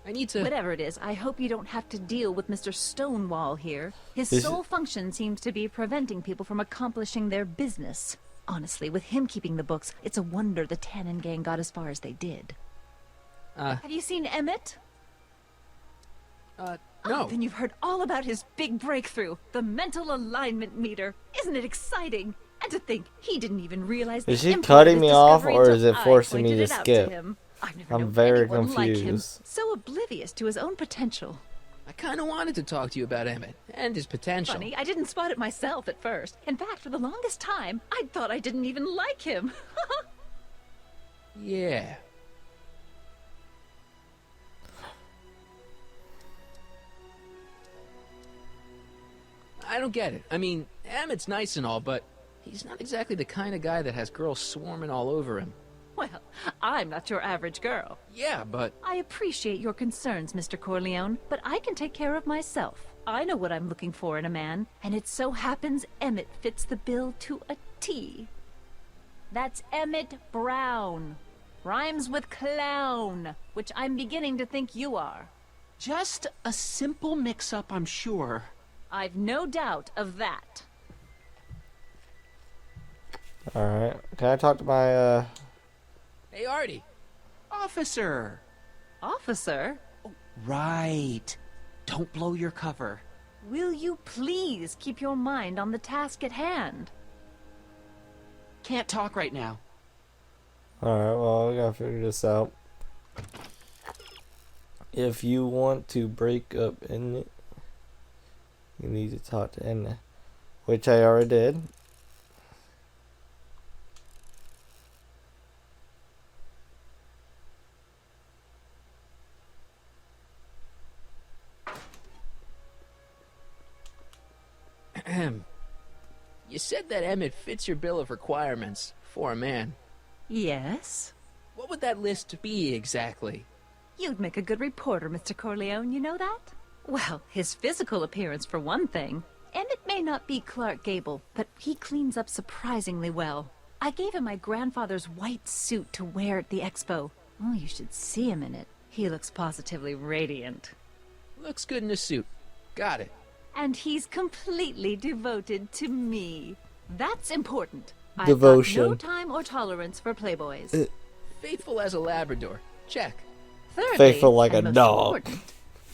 I need to... Whatever it is, I hope you don't have to deal with Mr. Stonewall here. His sole function seems to be preventing people from accomplishing their business. Honestly, with him keeping the books, it's a wonder the Tannen gang got as far as they did. Have you seen Emmett? No. Oh, then you've heard all about his big breakthrough, the mental alignment meter. Isn't it exciting? And to think, he didn't even realize Is the she import cutting of me his off, discovery or until is it I forcing me pointed to it out skip? him. I've never I'm known very anyone like him. confused. So oblivious to his own potential. I kind of wanted to talk to you about Emmett and his potential. Funny, I didn't spot it myself at first. In fact, for the longest time, I thought I didn't even like him. Yeah. I don't get it. I mean, Emmett's nice and all, but he's not exactly the kind of guy that has girls swarming all over him. Well, I'm not your average girl. Yeah, but... I appreciate your concerns, Mr. Corleone, but I can take care of myself. I know what I'm looking for in a man, and it so happens Emmett fits the bill to a T. That's Emmett Brown. Rhymes with clown, which I'm beginning to think you are. Just a simple mix-up, I'm sure. I've no doubt of that. Alright. Can I talk to my, Hey, Artie. Officer. Officer? Right. Don't blow your cover. Will you please keep your mind on the task at hand? Can't talk right now. Alright, well, we gotta figure this out. If you want to break up in it, you need to talk to Emmett, which I already did. You said that Emmett fits your bill of requirements for a man. Yes? What would that list be exactly? You'd make a good reporter, Mr. Corleone, you know that? Well, his physical appearance for one thing. Emmett may not be Clark Gable, but he cleans up surprisingly well. I gave him my grandfather's white suit to wear at the expo. Oh, you should see him in it. He looks positively radiant. Looks good in a suit. Got it. And he's completely devoted to me. That's important. Devotion. I've got no time or tolerance for playboys. Faithful as a Labrador. Check. Thirdly, Faithful like a and most dog. important,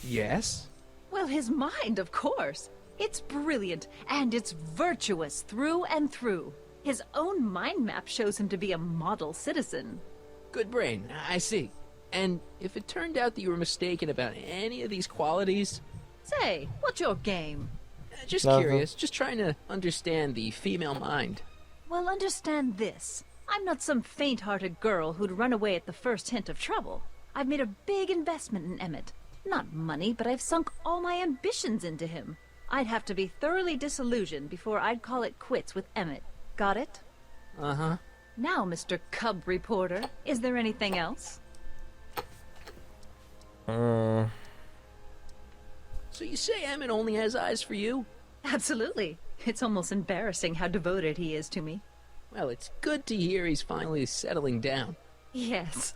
Yes? well, his mind, of course. It's brilliant, and it's virtuous through and through. His own mind map shows him to be a model citizen. Good brain. I see. And if it turned out that you were mistaken about any of these qualities... Say, what's your game? Just Nothing. curious. Just trying to understand the female mind. Well, understand this. I'm not some faint-hearted girl who'd run away at the first hint of trouble. I've made a big investment in Emmett. Not money, but I've sunk all my ambitions into him. I'd have to be thoroughly disillusioned before I'd call it quits with Emmett. Got it? Uh-huh. Now, Mr. Cub Reporter, is there anything else? So you say Emmett only has eyes for you? Absolutely. It's almost embarrassing how devoted he is to me. Well, it's good to hear he's finally settling down. Yes.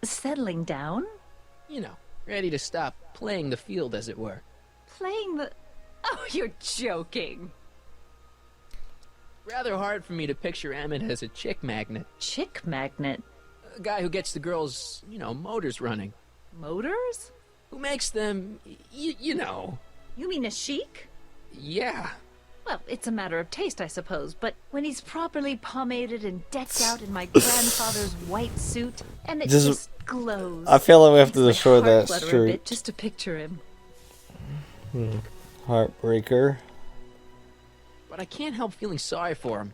Settling down? You know, ready to stop playing the field, as it were. Playing the... Oh, you're joking. Rather hard for me to picture Emmett as a chick magnet. Chick magnet? A guy who gets the girls, motors running. Motors? Who makes them, you know. You mean a chic? Yeah. Well, it's a matter of taste, I suppose, but when he's properly pomaded and decked out in my grandfather's white suit, and it just glows. I feel like we have to Makes destroy my heart that flutter a street. bit just to picture him. Heartbreaker. But I can't help feeling sorry for him.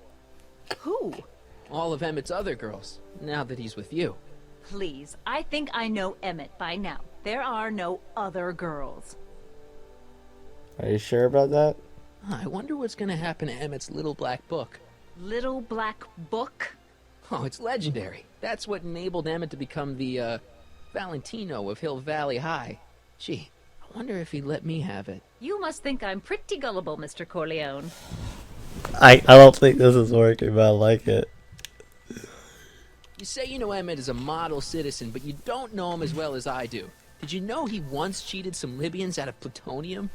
Who? All of Emmett's other girls, now that he's with you. Please, I think I know Emmett by now. There are no other girls. Are you sure about that? I wonder what's gonna happen to Emmett's little black book. Little black book? Oh, it's legendary. That's what enabled Emmett to become the, Valentino of Hill Valley High. Gee, I wonder if he'd let me have it. You must think I'm pretty gullible, Mr. Corleone. I don't think this is working, but I like it. You say you know Emmett is a model citizen, but you don't know him as well as I do. Did you know he once cheated some Libyans out of plutonium?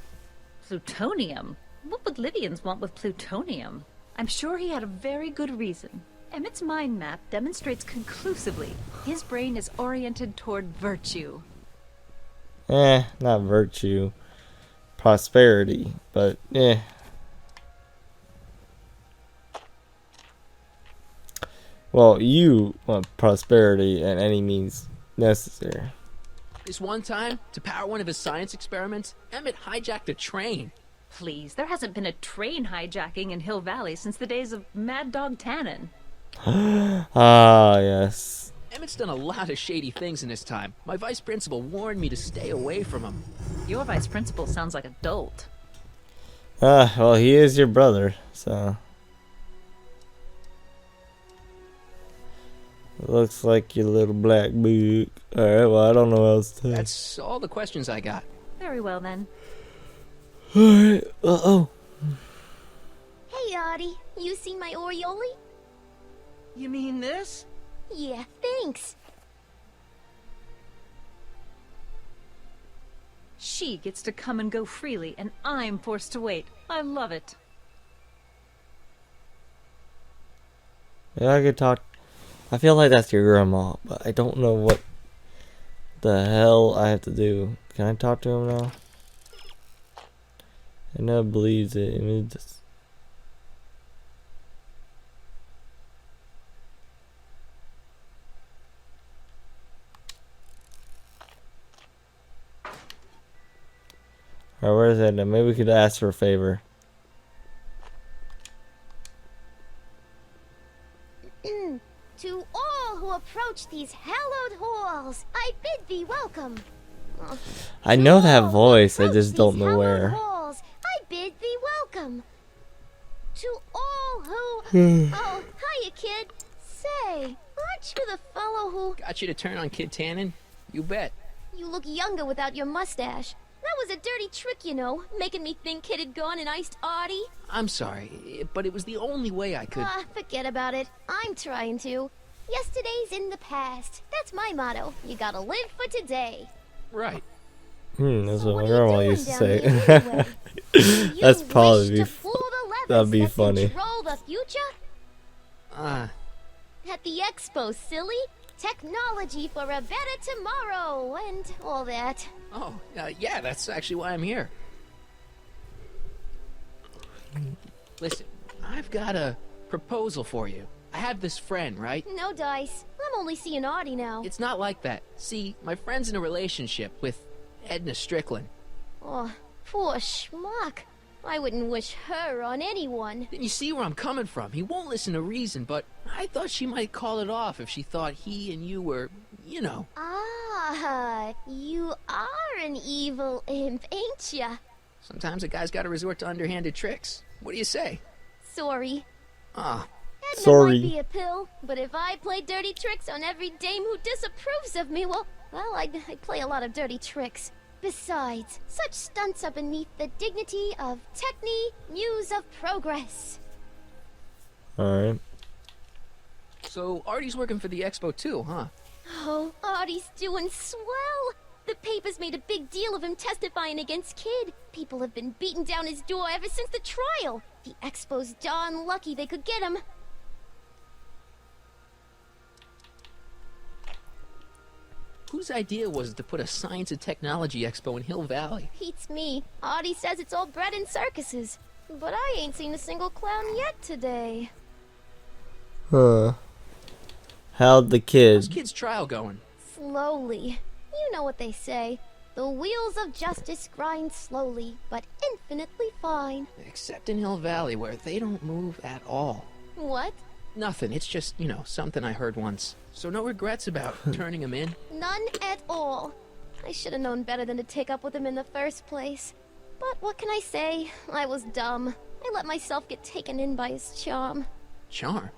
Plutonium? What would Libyans want with plutonium? I'm sure he had a very good reason. Emmett's mind map demonstrates conclusively his brain is oriented toward virtue. Not virtue. Prosperity, but Well, you want prosperity and any means necessary. This one time, to power one of his science experiments, Emmett hijacked a train. Please, there hasn't been a train hijacking in Hill Valley since the days of Mad Dog Tannen. Ah, yes. Emmett's done a lot of shady things in his time. My vice principal warned me to stay away from him. Your vice principal sounds like a dolt. Well, he is your brother, so... Looks like your little black book. Alright, well, I don't know what else to say. That's all the questions I got. Very well, then. Alright, uh-oh. Hey, Artie. You seen my Oriole? You mean this? Yeah, thanks. She gets to come and go freely, and I'm forced to wait. I love it. Yeah, I could talk. I feel like that's your grandma, but I don't know what the hell I have to do. Can I talk to him now? I never believes it. I mean, just... Alright, where is that now? Maybe we could ask for a favor. To all who approach these hallowed halls, I bid thee welcome. I know that voice, I just don't know where. Halls, I bid thee welcome. To all who... Oh, hiya, kid. Say, aren't you the fellow who... Got you to turn on Kid Tannen? You bet. You look younger without your mustache. That was a dirty trick, you know, making me think Kid had gone and iced Artie. I'm sorry, but it was the only way I could... Forget about it. I'm trying to. Yesterday's in the past. That's my motto. You gotta live for today. Right. That's what my grandma used to say. That's probably that'd be funny. Control the future? At the expo, silly. Technology for a better tomorrow and all that. Oh, yeah, that's actually why I'm here. Listen, I've got a proposal for you. I have this friend, right? No dice. I'm only seeing Artie now. It's not like that. See, my friend's in a relationship with Edna Strickland. Oh, poor schmuck. I wouldn't wish her on anyone. Then you see where I'm coming from. He won't listen to reason, but I thought she might call it off if she thought he and you were, you know. Ah, you are an evil imp, ain't ya? Sometimes a guy's got to resort to underhanded tricks. What do you say? Sorry. Ah. Edna Sorry. might be a pill, but if I play dirty tricks on every dame who disapproves of me, well, I'd play a lot of dirty tricks. Besides, such stunts are beneath the dignity of Techne, Muse of Progress. Alright. So, Artie's working for the expo too, huh? Oh, Artie's doing swell! The papers made a big deal of him testifying against Kid. People have been beating down his door ever since the trial. The expo's darn lucky they could get him. Whose idea was it to put a science and technology expo in Hill Valley? Beats me. Artie says it's all bred in circuses. But I ain't seen a single clown yet today. How'd the How's kid? Kid's trial going? Slowly. You know what they say. The wheels of justice grind slowly, but infinitely fine. Except in Hill Valley, where they don't move at all. What? Nothing. It's just, you know, something I heard once. So no regrets about turning him in? None at all. I should have known better than to take up with him in the first place. But what can I say? I was dumb. I let myself get taken in by his charm. Charm?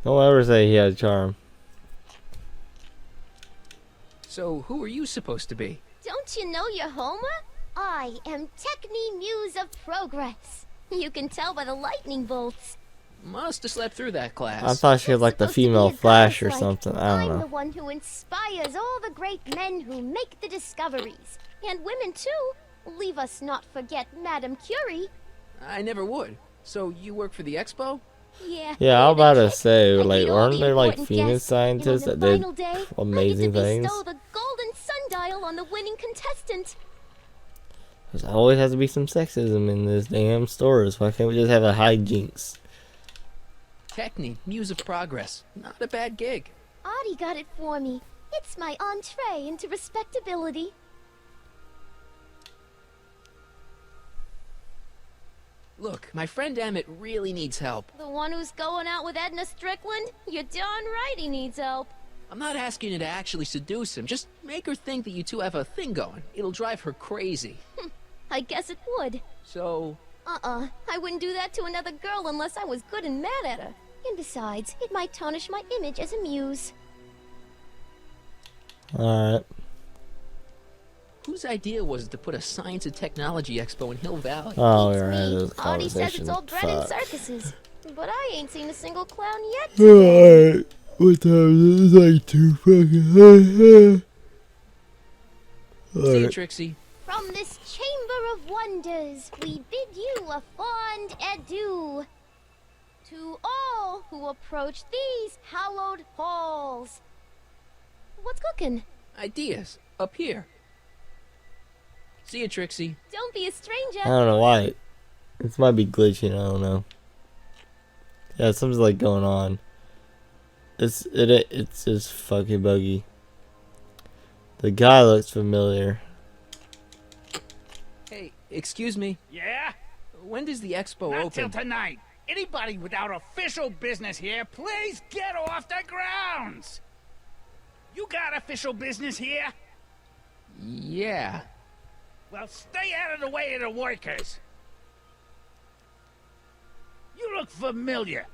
Don't ever say he had charm. So, who are you supposed to be? Don't you know your Homer? I am Techni Muse of Progress. You can tell by the lightning bolts. Must have slept through that class. I thought she was like the female Flash or something. I don't I'm the know. one who inspires all the great men who make the discoveries. And women too. Leave us not forget Madame Curie. I never would. So, you work for the Expo? Yeah. Yeah, I was about to say, I like, meet all weren't the there like important Phoenix guests, scientists and that on the did final day, amazing I get to things? bestow the golden sundial on the winning contestant. There's always has to be some sexism in this damn stores. Why can't we just have a hijinks? Techni, Muse of Progress. Not a bad gig. Audie got it for me. It's my entree into respectability. Look, my friend Emmett really needs help. The one who's going out with Edna Strickland? You're darn right he needs help. I'm not asking you to actually seduce him. Just make her think that you two have a thing going. It'll drive her crazy. I guess it would. So... I wouldn't do that to another girl unless I was good and mad at her. And besides, it might tarnish my image as a muse. Alright. Whose idea was it to put a science and technology expo in Hill Valley? Oh, we already had this Audie says conversation. it's all bred in Fuck. circuses. But I ain't seen a single clown yet. Alright. What time is it? It's like 2 fucking... See you, Alright. Trixie. From this chamber of wonders, we bid you a fond adieu. To all who approach these hallowed halls. What's cooking? Ideas. Up here. See you, Trixie. Don't be a stranger. I don't know why. This might be glitching. I don't know. Yeah, something's like going on. It's just fucking buggy. The guy looks familiar. Hey, excuse me. Yeah? When does the expo Not open? till tonight. Anybody without official business here, please get off the grounds! You got official business here? Yeah. Well, stay out of the way of the workers. You look familiar.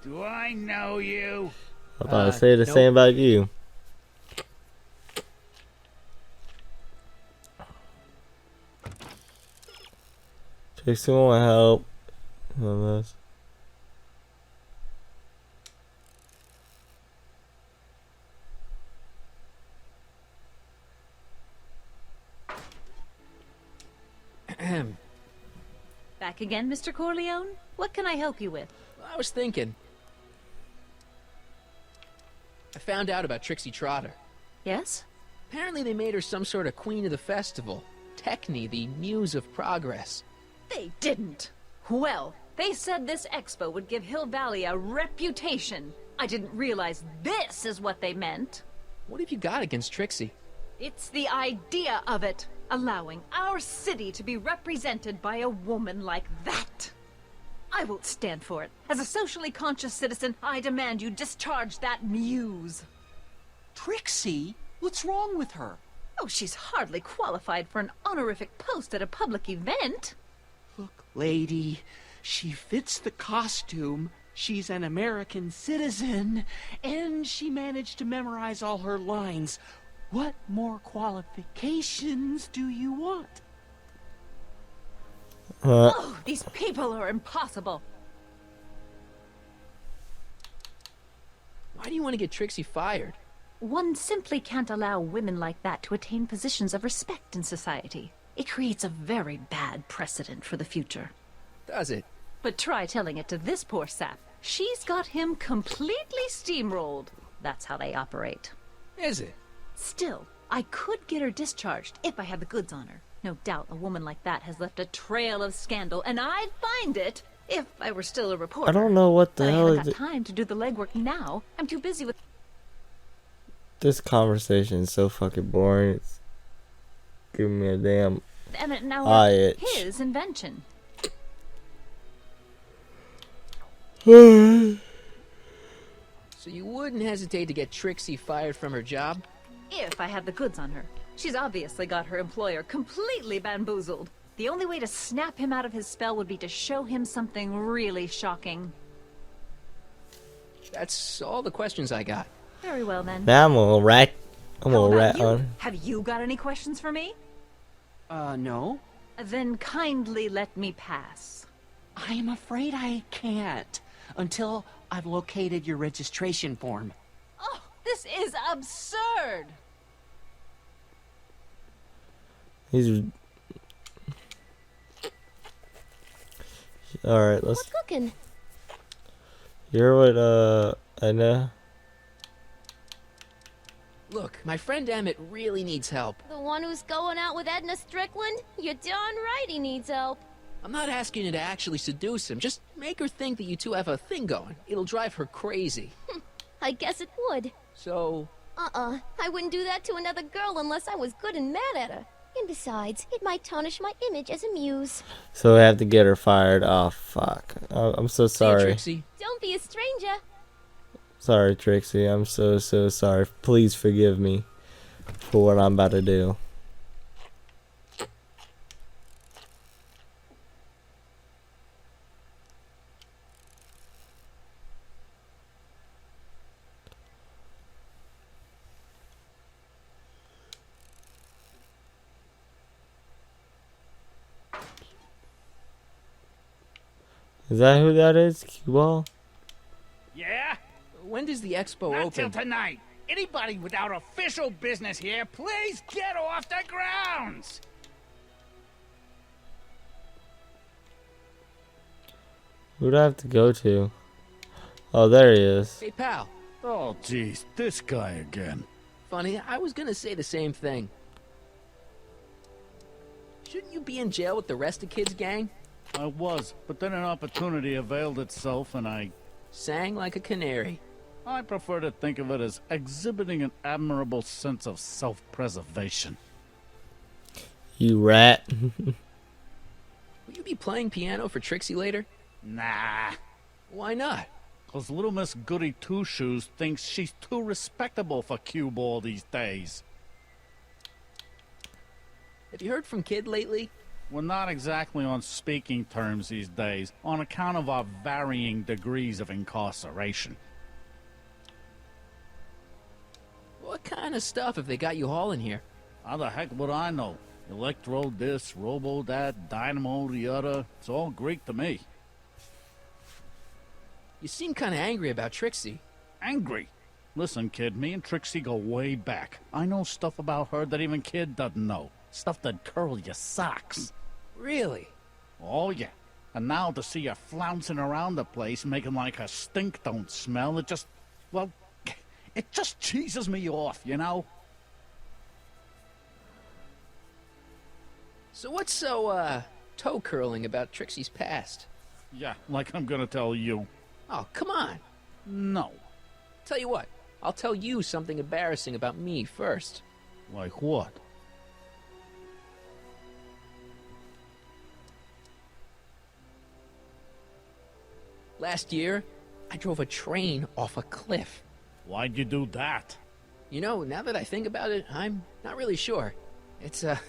Do I know you? I'm about to say the same about you. Trixie want help on this. Back again, Mr. Corleone? What can I help you with? I was thinking. I found out about Trixie Trotter. Yes? Apparently they made her some sort of queen of the festival. Techni, the Muse of Progress. They didn't. Well, they said this expo would give Hill Valley a reputation. I didn't realize this is what they meant. What have you got against Trixie? It's the idea of it. Allowing our city to be represented by a woman like that. I won't stand for it. As a socially conscious citizen, I demand you discharge that muse. Trixie? What's wrong with her? Oh, she's hardly qualified for an honorific post at a public event. Look, lady, she fits the costume. She's an American citizen, and she managed to memorize all her lines. What more qualifications do you want? Oh, these people are impossible. Why do you want to get Trixie fired? One simply can't allow women like that to attain positions of respect in society. It creates a very bad precedent for the future. Does it? But try telling it to this poor sap. She's got him completely steamrolled. That's how they operate. Is it? Still, I could get her discharged if I had the goods on her. No doubt a woman like that has left a trail of scandal, and I'd find it if I were still a reporter. I don't know what the But hell I is haven't it. got time to do the legwork now. I'm too busy with... This conversation is so fucking boring. It's giving me a damn Emmett now eye itch. his invention. So you wouldn't hesitate to get Trixie fired from her job? If I had the goods on her. She's obviously got her employer completely bamboozled. The only way to snap him out of his spell would be to show him something really shocking. That's all the questions I got. Very well then. Now I'm gonna rat. I'm How gonna about rat you? on. Have you got any questions for me? No. Then kindly let me pass. I am afraid I can't until I've located your registration form. Oh, this is absurd! He's. All right, let's. What's cooking? You hear what Edna? Look, my friend Emmett really needs help. The one who's going out with Edna Strickland? You're darn right he needs help. I'm not asking you to actually seduce him. Just make her think that you two have a thing going. It'll drive her crazy. I guess it would. So... I wouldn't do that to another girl unless I was good and mad at her. And besides, it might tarnish my image as a muse. So we have to get her fired. Oh fuck! I'm so sorry. Trixie. Don't be a stranger. Sorry, Trixie. I'm so sorry. Please forgive me for what I'm about to do. Is that who that is? Q-Ball? Yeah? When does the expo Not open? till tonight. Anybody without official business here, please get off the grounds! Who'd I have to go to? Oh, there he is. Hey, pal. Oh, geez, this guy again. Funny, I was gonna say the same thing. Shouldn't you be in jail with the rest of Kid's gang? I was, but then an opportunity availed itself and I... Sang like a canary. I prefer to think of it as exhibiting an admirable sense of self-preservation. You rat. Will you be playing piano for Trixie later? Nah. Why not? 'Cause little Miss Goody Two-Shoes thinks she's too respectable for cue ball these days. Have you heard from Kid lately? We're not exactly on speaking terms these days, on account of our varying degrees of incarceration. What kind of stuff have they got you hauling here? How the heck would I know? Electro this, Robo that, Dynamo the other. It's all Greek to me. You seem kind of angry about Trixie. Angry? Listen, kid, me and Trixie go way back. I know stuff about her that even Kid doesn't know. Stuff that curl your socks. Really? Oh, yeah. And now to see her flouncing around the place, making like her stink don't smell, it just... well, it just cheeses me off, you know? So what's so, toe-curling about Trixie's past? Yeah, like I'm gonna tell you. Oh, come on. No. Tell you what, I'll tell you something embarrassing about me first. Like what? Last year, I drove a train off a cliff. Why'd you do that? You know, now that I think about it, I'm not really sure. It's a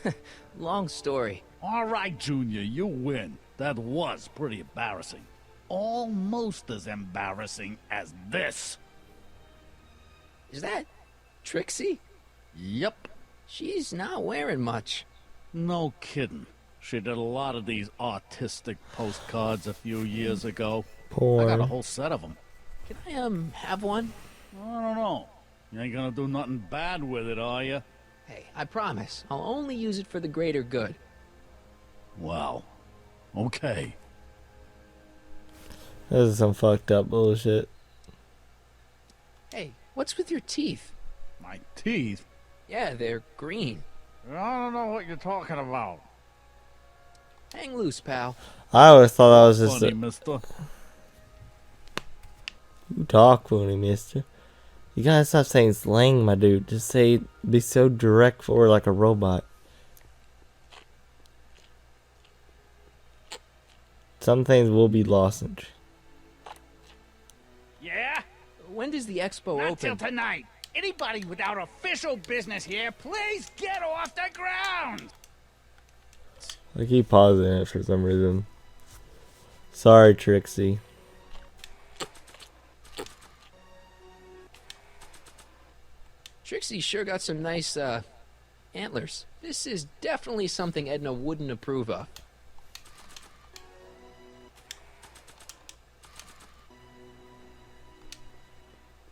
long story. All right, Junior, you win. That was pretty embarrassing. Almost as embarrassing as this. Is that Trixie? Yep. She's not wearing much. No kidding. She did a lot of these artistic postcards a few years ago. Porn. I got a whole set of them. Can I, have one? I don't know. You ain't gonna do nothing bad with it, are you? Hey, I promise. I'll only use it for the greater good. Well, okay. This is some fucked up bullshit. Hey, what's with your teeth? My teeth? Yeah, they're green. I don't know what you're talking about. Hang loose, pal. I always thought that was just Funny, a... mister. You talk funny, mister. You gotta stop saying slang, my dude. Just say, be so direct forward like a robot. Some things will be lost in... Yeah? When does the expo Not till open? tonight. Anybody without official business here, please get off the ground! I keep pausing it for some reason. Sorry, Trixie. Trixie sure got some nice, antlers. This is definitely something Edna wouldn't approve of.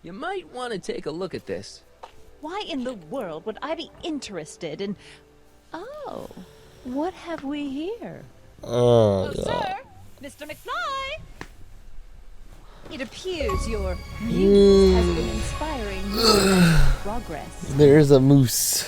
You might want to take a look at this. Why in the world would I be interested in... Oh, what have we here? Oh, Sir, God. Mr. McFly! It appears your muse has been inspiring your progress. There's a moose.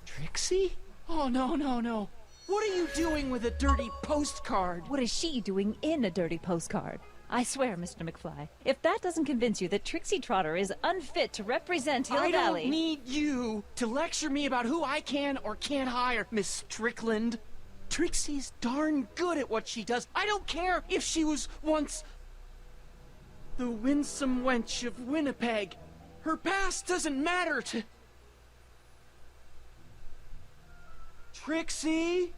Trixie? Oh, no, no, no. What are you doing with a dirty postcard? What is she doing in a dirty postcard? I swear, Mr. McFly, if that doesn't convince you that Trixie Trotter is unfit to represent Hill I Valley... don't need you to lecture me about who I can or can't hire, Miss Strickland. Trixie's darn good at what she does. I don't care if she was once the winsome wench of Winnipeg. Her past doesn't matter to... Trixie?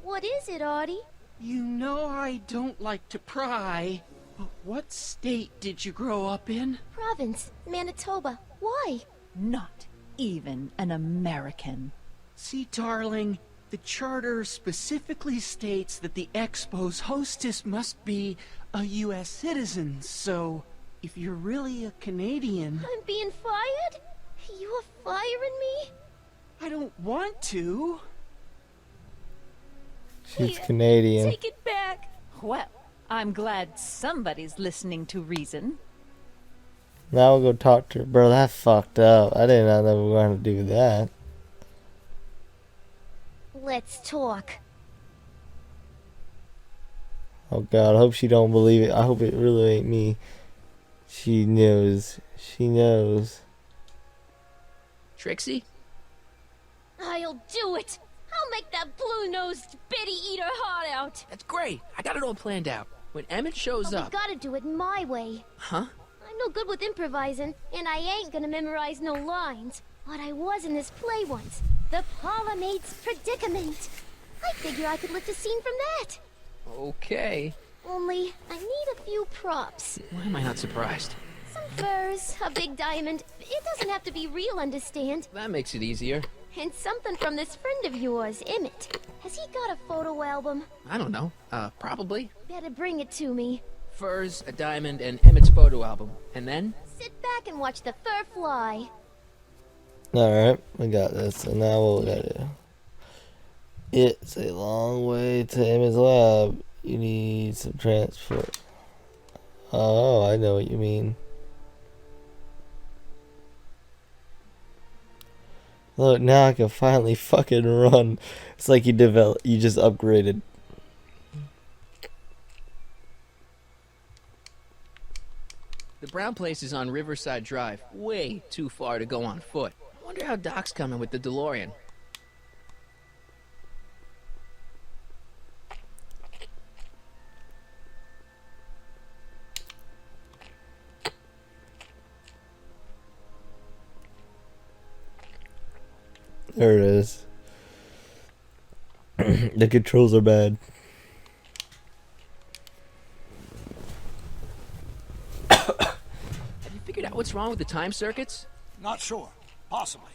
What is it, Artie? You know I don't like to pry, but what state did you grow up in? Province, Manitoba. Why? Not even an American. See, darling, the charter specifically states that the Expo's hostess must be a U.S. citizen, so if you're really a Canadian... I'm being fired? You are firing me? I don't want to. She's Canadian. Take it back. Well, I'm glad somebody's listening to reason. Now we'll go talk to her. Bro, that fucked up. I did not know we were going to do that. Let's talk. Oh God, I hope she don't believe it. I hope it really ain't me. She knows. She knows. Trixie? I'll do it. I'll make that blue-nosed bitty eat her heart out. That's great. I got it all planned out. When Emmett shows But up... we gotta do it my way. Huh? I'm no good with improvising, and I ain't gonna memorize no lines. But I was in this play once. The Parlor-Maid's Predicament. I figure I could lift a scene from that. Okay. Only, I need a few props. Why am I not surprised? Some furs, a big diamond. It doesn't have to be real, understand? That makes it easier. And something from this friend of yours, Emmett. Has he got a photo album? I don't know. Probably. Better bring it to me. Furs, a diamond, and Emmett's photo album. And then? Sit back and watch the fur fly. Alright, we got this. And now what we gotta do? It's a long way to Emmett's lab. You need some transport. Oh, I know what you mean. Look, now I can finally fucking run. It's like you just upgraded. The Brown place is on Riverside Drive. Way too far to go on foot. I wonder how Doc's coming with the DeLorean. There it is. The controls are bad. Have you figured out what's wrong with the time circuits? Not sure. Possibly.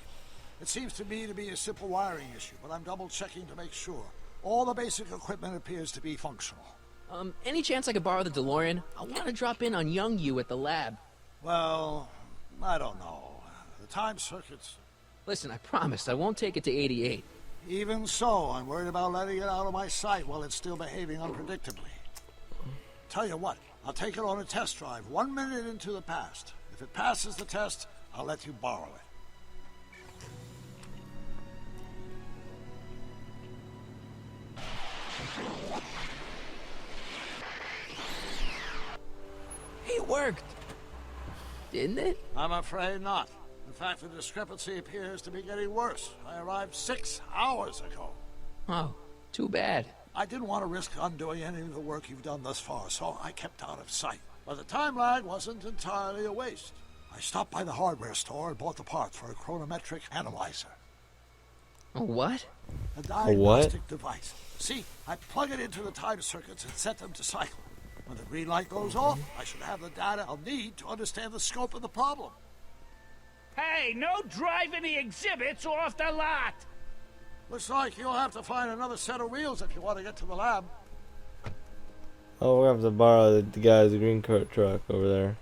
It seems to me to be a simple wiring issue, but I'm double checking to make sure. All the basic equipment appears to be functional. Any chance I could borrow the DeLorean? I want to drop in on young you at the lab. Well, I don't know. The time circuits... Listen, I promise I won't take it to 88. Even so, I'm worried about letting it out of my sight while it's still behaving unpredictably. Tell you what, I'll take it on a test drive 1 minute into the past. If it passes the test, I'll let you borrow it. It worked! Didn't it? I'm afraid not. In fact, the discrepancy appears to be getting worse. I arrived 6 hours ago. Oh, too bad. I didn't want to risk undoing any of the work you've done thus far, so I kept out of sight. But the time lag wasn't entirely a waste. I stopped by the hardware store and bought the parts for a chronometric analyzer. A what? A diagnostic device. See, I plug it into the time circuits and set them to cycle. When the green light goes off, I should have the data I'll need to understand the scope of the problem. Hey, no driving the exhibits off the lot! Looks like you'll have to find another set of wheels if you want to get to the lab. Oh, we're gonna have to borrow the guy's green cart truck over there.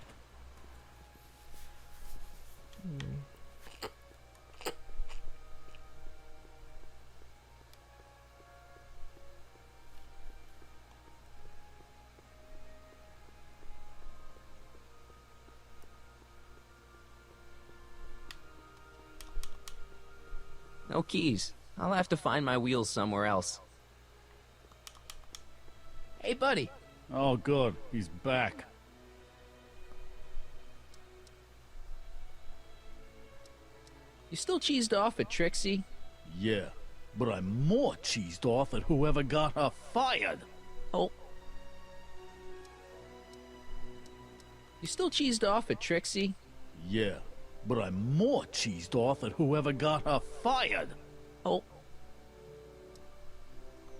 No keys. I'll have to find my wheels somewhere else. Hey, buddy. Oh, good. He's back. You still cheesed off at Trixie? Yeah, but I'm more cheesed off at whoever got her fired. Oh. You still cheesed off at Trixie? Yeah, but I'm more cheesed off at whoever got her fired. Oh.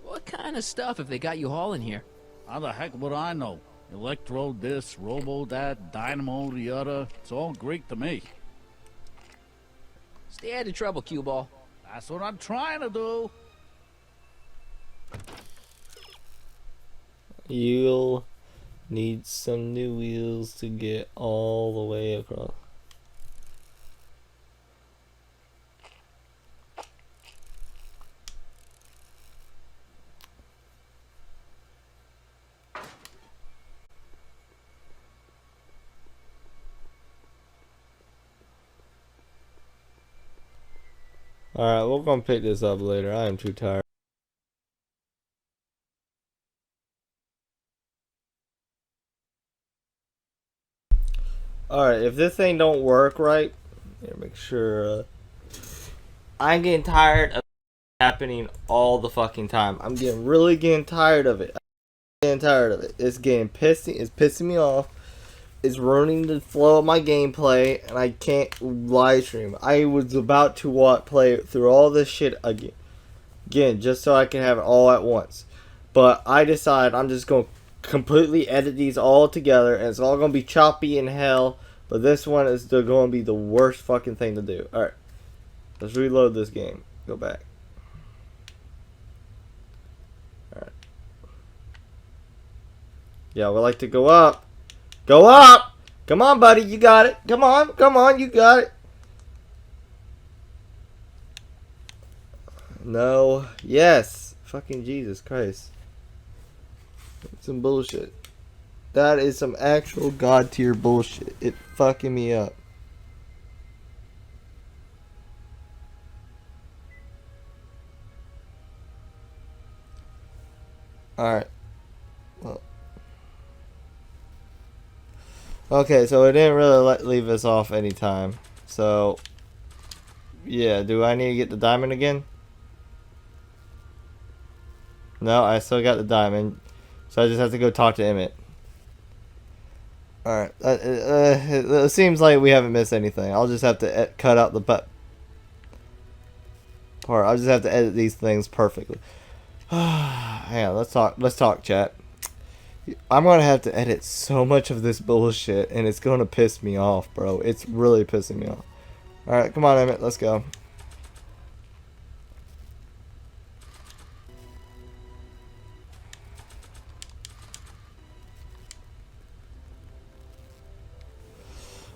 What kind of stuff have they got you hauling here? How the heck would I know? Electro this, robo that, dynamo the other. It's all Greek to me. Stay out of trouble, cue ball. That's what I'm trying to do. You'll need some new wheels to get all the way across. Alright, we're gonna pick this up later. I am too tired. Alright, if this thing don't work right, here, make sure. I'm getting tired of it happening all the fucking time. I'm getting tired of it. It's getting pissing. It's pissing me off. It's ruining the flow of my gameplay, and I can't live stream. I was about to play through all this shit again, just so I can have it all at once. But I decided I'm just going to completely edit these all together, and it's all going to be choppy in hell. But this one is going to be the worst fucking thing to do. Alright, let's reload this game. Go back. Alright. Yeah, we like to go up. Go up! Come on, buddy, you got it. Come on, you got it. No. Yes. Fucking Jesus Christ. Some bullshit. That is some actual god tier bullshit. It fucking me up. Alright. Well. Okay, so it didn't really leave us off any time. So, yeah, do I need to get the diamond again? No, I still got the diamond. So I just have to go talk to Emmett. Alright, it seems like we haven't missed anything. I'll just have to cut out the part. I'll just have to edit these things perfectly. Hang on, let's talk, chat. I'm gonna have to edit so much of this bullshit, and it's gonna piss me off, bro. It's really pissing me off. Alright, come on, Emmett, let's go.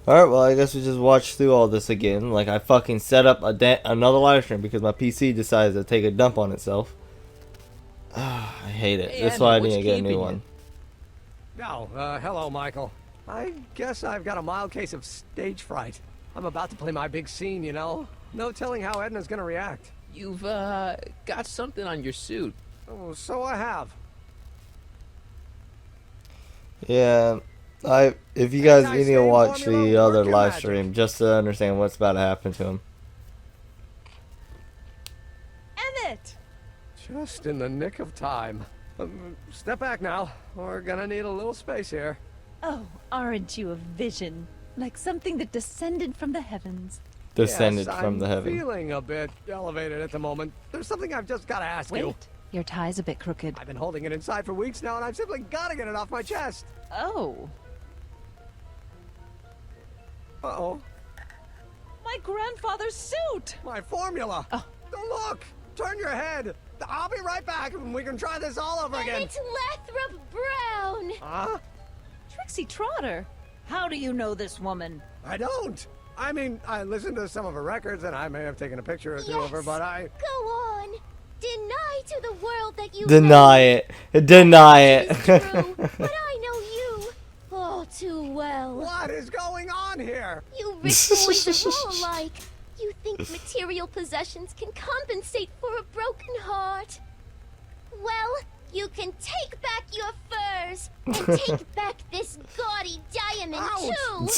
Alright, well, I guess we just watch through all this again. Like, I fucking set up another live stream because my PC decided to take a dump on itself. I hate it. Hey, That's why I need to get a keeping new you? one. Oh, hello, Michael. I guess I've got a mild case of stage fright. I'm about to play my big scene, you know? No telling how Edna's gonna react. You've, got something on your suit. Oh, so I have. Yeah, if you guys need to watch the other live stream just to understand what's about to happen to him. Emmett! Just in the nick of time. Step back now. We're gonna need a little space here. Oh, aren't you a vision? Like something that descended from the heavens. Descended Yes, from the I'm heaven. feeling a bit elevated at the moment. There's something I've just got to ask you. Wait, your tie's a bit crooked. I've been holding it inside for weeks now, and I've simply got to get it off my chest. Oh. Uh-oh. My grandfather's suit! My formula! Oh. Look! Turn your head! I'll be right back, and we can try this all over again. It's Lathrop Brown! Huh? Trixie Trotter. How do you know this woman? I don't! I mean, I listened to some of her records, and I may have taken a picture or two of her, but I... Go on! Deny to the world that you Deny it. Deny it. But I know you all too well. What is going on here? You rich boys are all alike. You think material possessions can compensate for a broken heart. Well, you can take back your furs and take back this gaudy diamond too.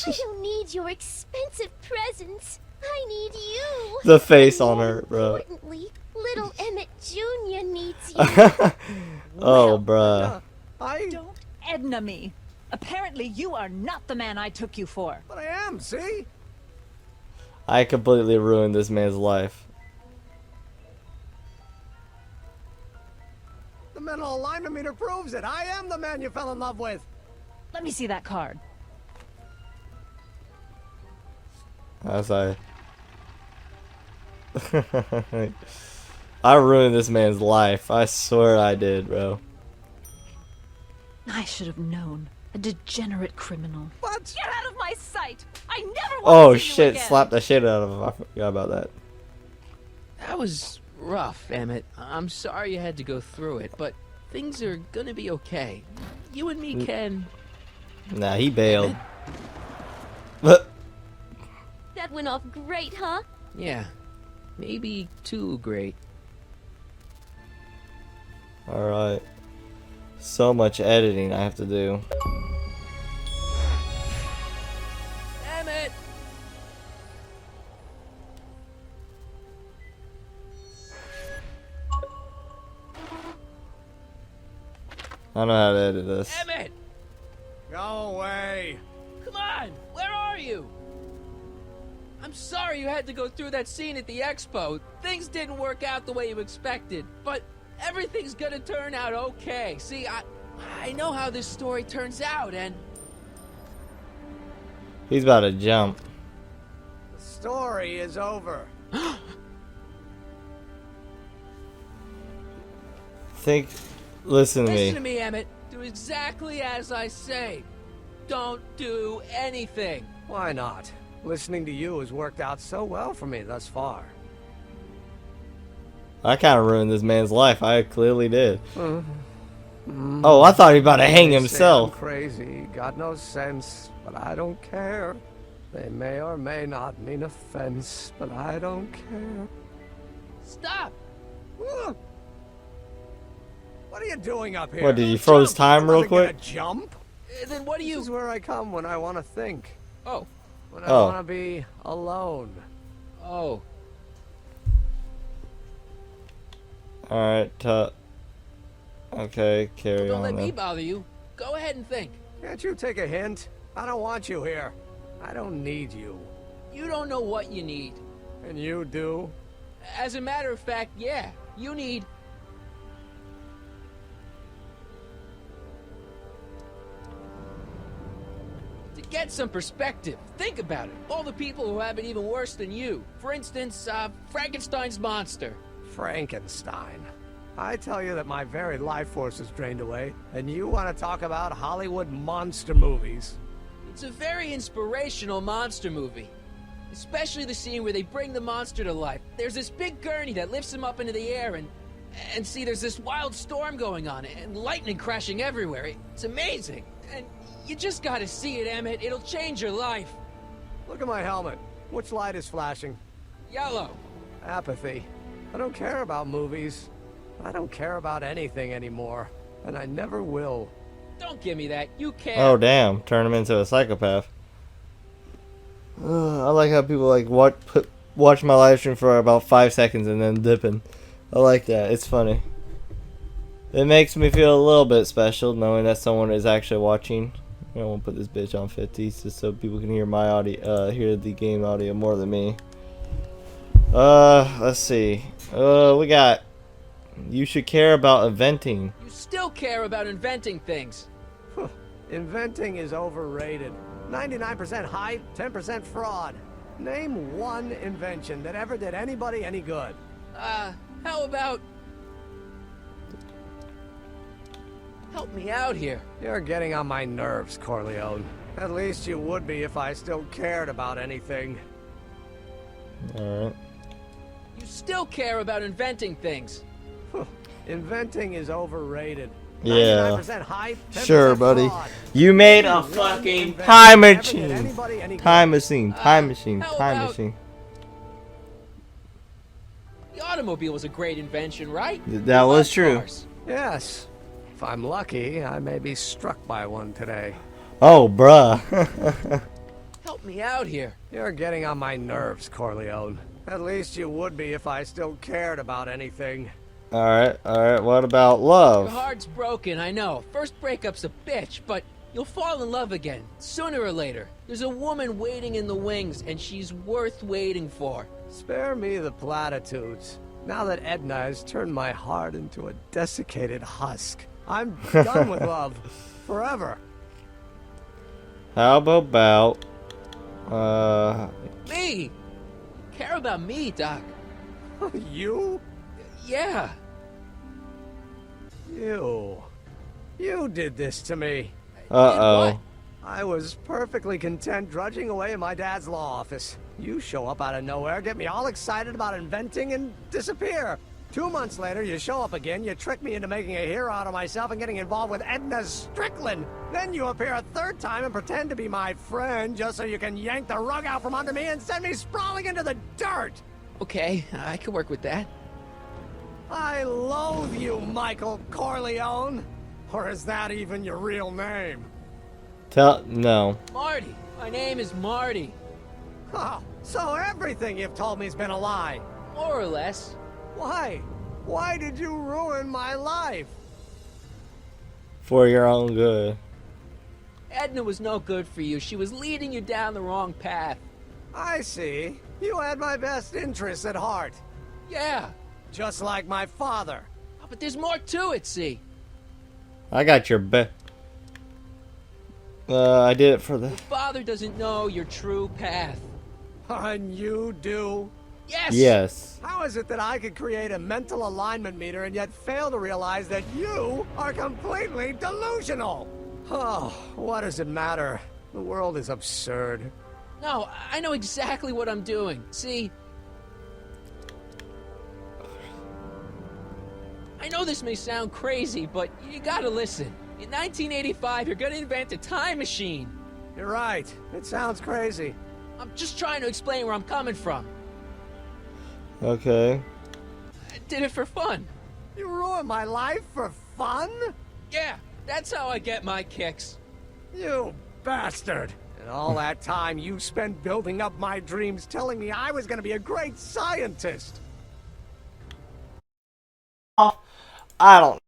I don't need your expensive presents. I need you. The face on her, bro. Importantly, little Emmett Jr. needs you. Oh, bruh. Don't Edna me. Apparently you are not the man I took you for. But I am, see? I completely ruined this man's life. The mental alignment meter proves it. I am the man you fell in love with. Let me see that card. As I... I ruined this man's life. I swear I did, bro. I should have known. A degenerate criminal. What? Get out of my sight! I never want Oh to see you shit, again. slap the shit out of him. I forgot about that. That was rough, Emmett. I'm sorry you had to go through it, but things are gonna be okay. You and me can... Nah, he bailed. That went off great, huh? Yeah, maybe too great. Alright. So much editing I have to do. Emmett! I don't know how to edit this. Emmett! Go away. Come on! Where are you? I'm sorry you had to go through that scene at the expo. Things didn't work out the way you expected, but everything's gonna turn out okay. See, I know how this story turns out, and... He's about to jump. The story is over. Listen to me. Listen to me, Emmett. Do exactly as I say. Don't do anything. Why not? Listening to you has worked out so well for me thus far. I kind of ruined this man's life. I clearly did. Oh, I thought he was about to hang They say himself. I'm crazy, got no sense, but I don't care. They may or may not mean offense, but I don't care. Stop! What are you doing up here? What, did you froze time real I wasn't gonna quick? Jump? Then what do you... This is where I come when I want to think. Oh. When I Oh. want to be alone. Oh. Alright, okay, carry Don't on let me then. bother you. Go ahead and think. Can't you take a hint? I don't want you here. I don't need you. You don't know what you need. And you do? As a matter of fact, yeah. You need... To get some perspective, think about it. All the people who have it even worse than you. For instance, Frankenstein's monster. Frankenstein. I tell you that my very life force is drained away, and you want to talk about Hollywood monster movies. It's a very inspirational monster movie. Especially the scene where they bring the monster to life. There's this big gurney that lifts him up into the air, and see, there's this wild storm going on, and lightning crashing everywhere. It's amazing. And you just gotta see it, Emmett. It'll change your life. Look at my helmet. Which light is flashing? Yellow. Apathy. I don't care about movies. I don't care about anything anymore. And I never will. Don't give me that. You can't. Oh damn! Turn him into a psychopath. I like how people like watch my live stream for about 5 seconds and then dipping. I like that. It's funny. It makes me feel a little bit special knowing that someone is actually watching. I don't want to put this bitch on 50 just so people can hear my audio, hear the game audio more than me. Let's see. We got. You should care about inventing. You still care about inventing things. Inventing is overrated. 99% hype, 10% fraud. Name one invention that ever did anybody any good. How about... Help me out here. You're getting on my nerves, Corleone. At least you would be if I still cared about anything. Alright. You still care about inventing things. Inventing is overrated. Yeah. 99% hype, 10% Sure, buddy. fraud. You made a fucking time machine. Time machine. Time machine. Time machine. The automobile was a great invention, right? That was true. Cars. Yes. If I'm lucky, I may be struck by one today. Oh, bruh. Help me out here. You're getting on my nerves, Corleone. At least you would be if I still cared about anything. Alright, alright. What about love? Your heart's broken, I know. First breakup's a bitch, but you'll fall in love again, sooner or later. There's a woman waiting in the wings, and she's worth waiting for. Spare me the platitudes. Now that Edna has turned my heart into a desiccated husk, I'm done with love. Forever. How about Me? Care about me, Doc. You? Yeah. You did this to me. Uh-oh. I was perfectly content drudging away in my dad's law office. You show up out of nowhere, get me all excited about inventing, and disappear. 2 months later, you show up again, you trick me into making a hero out of myself and getting involved with Edna Strickland. Then you appear a third time and pretend to be my friend just so you can yank the rug out from under me and send me sprawling into the dirt. Okay, I can work with that. I loathe you, Michael Corleone. Or is that even your real name? No. Marty. My name is Marty. Oh, so everything you've told me's been a lie. More or less. Why? Why did you ruin my life? For your own good. Edna was no good for you. She was leading you down the wrong path. I see. You had my best interests at heart. Yeah. Just like my father. Oh, but there's more to it, see? I got your I did it for the... Your father doesn't know your true path. And you do? Yes! Yes. How is it that I could create a mental alignment meter and yet fail to realize that you are completely delusional? Oh, what does it matter? The world is absurd. No, I know exactly what I'm doing. See? I know this may sound crazy, but you gotta listen. In 1985, you're gonna invent a time machine. You're right. It sounds crazy. I'm just trying to explain where I'm coming from. Okay. I did it for fun. You ruined my life for fun? Yeah, that's how I get my kicks. You bastard. And all that time you spent building up my dreams, telling me I was gonna be a great scientist. I don't.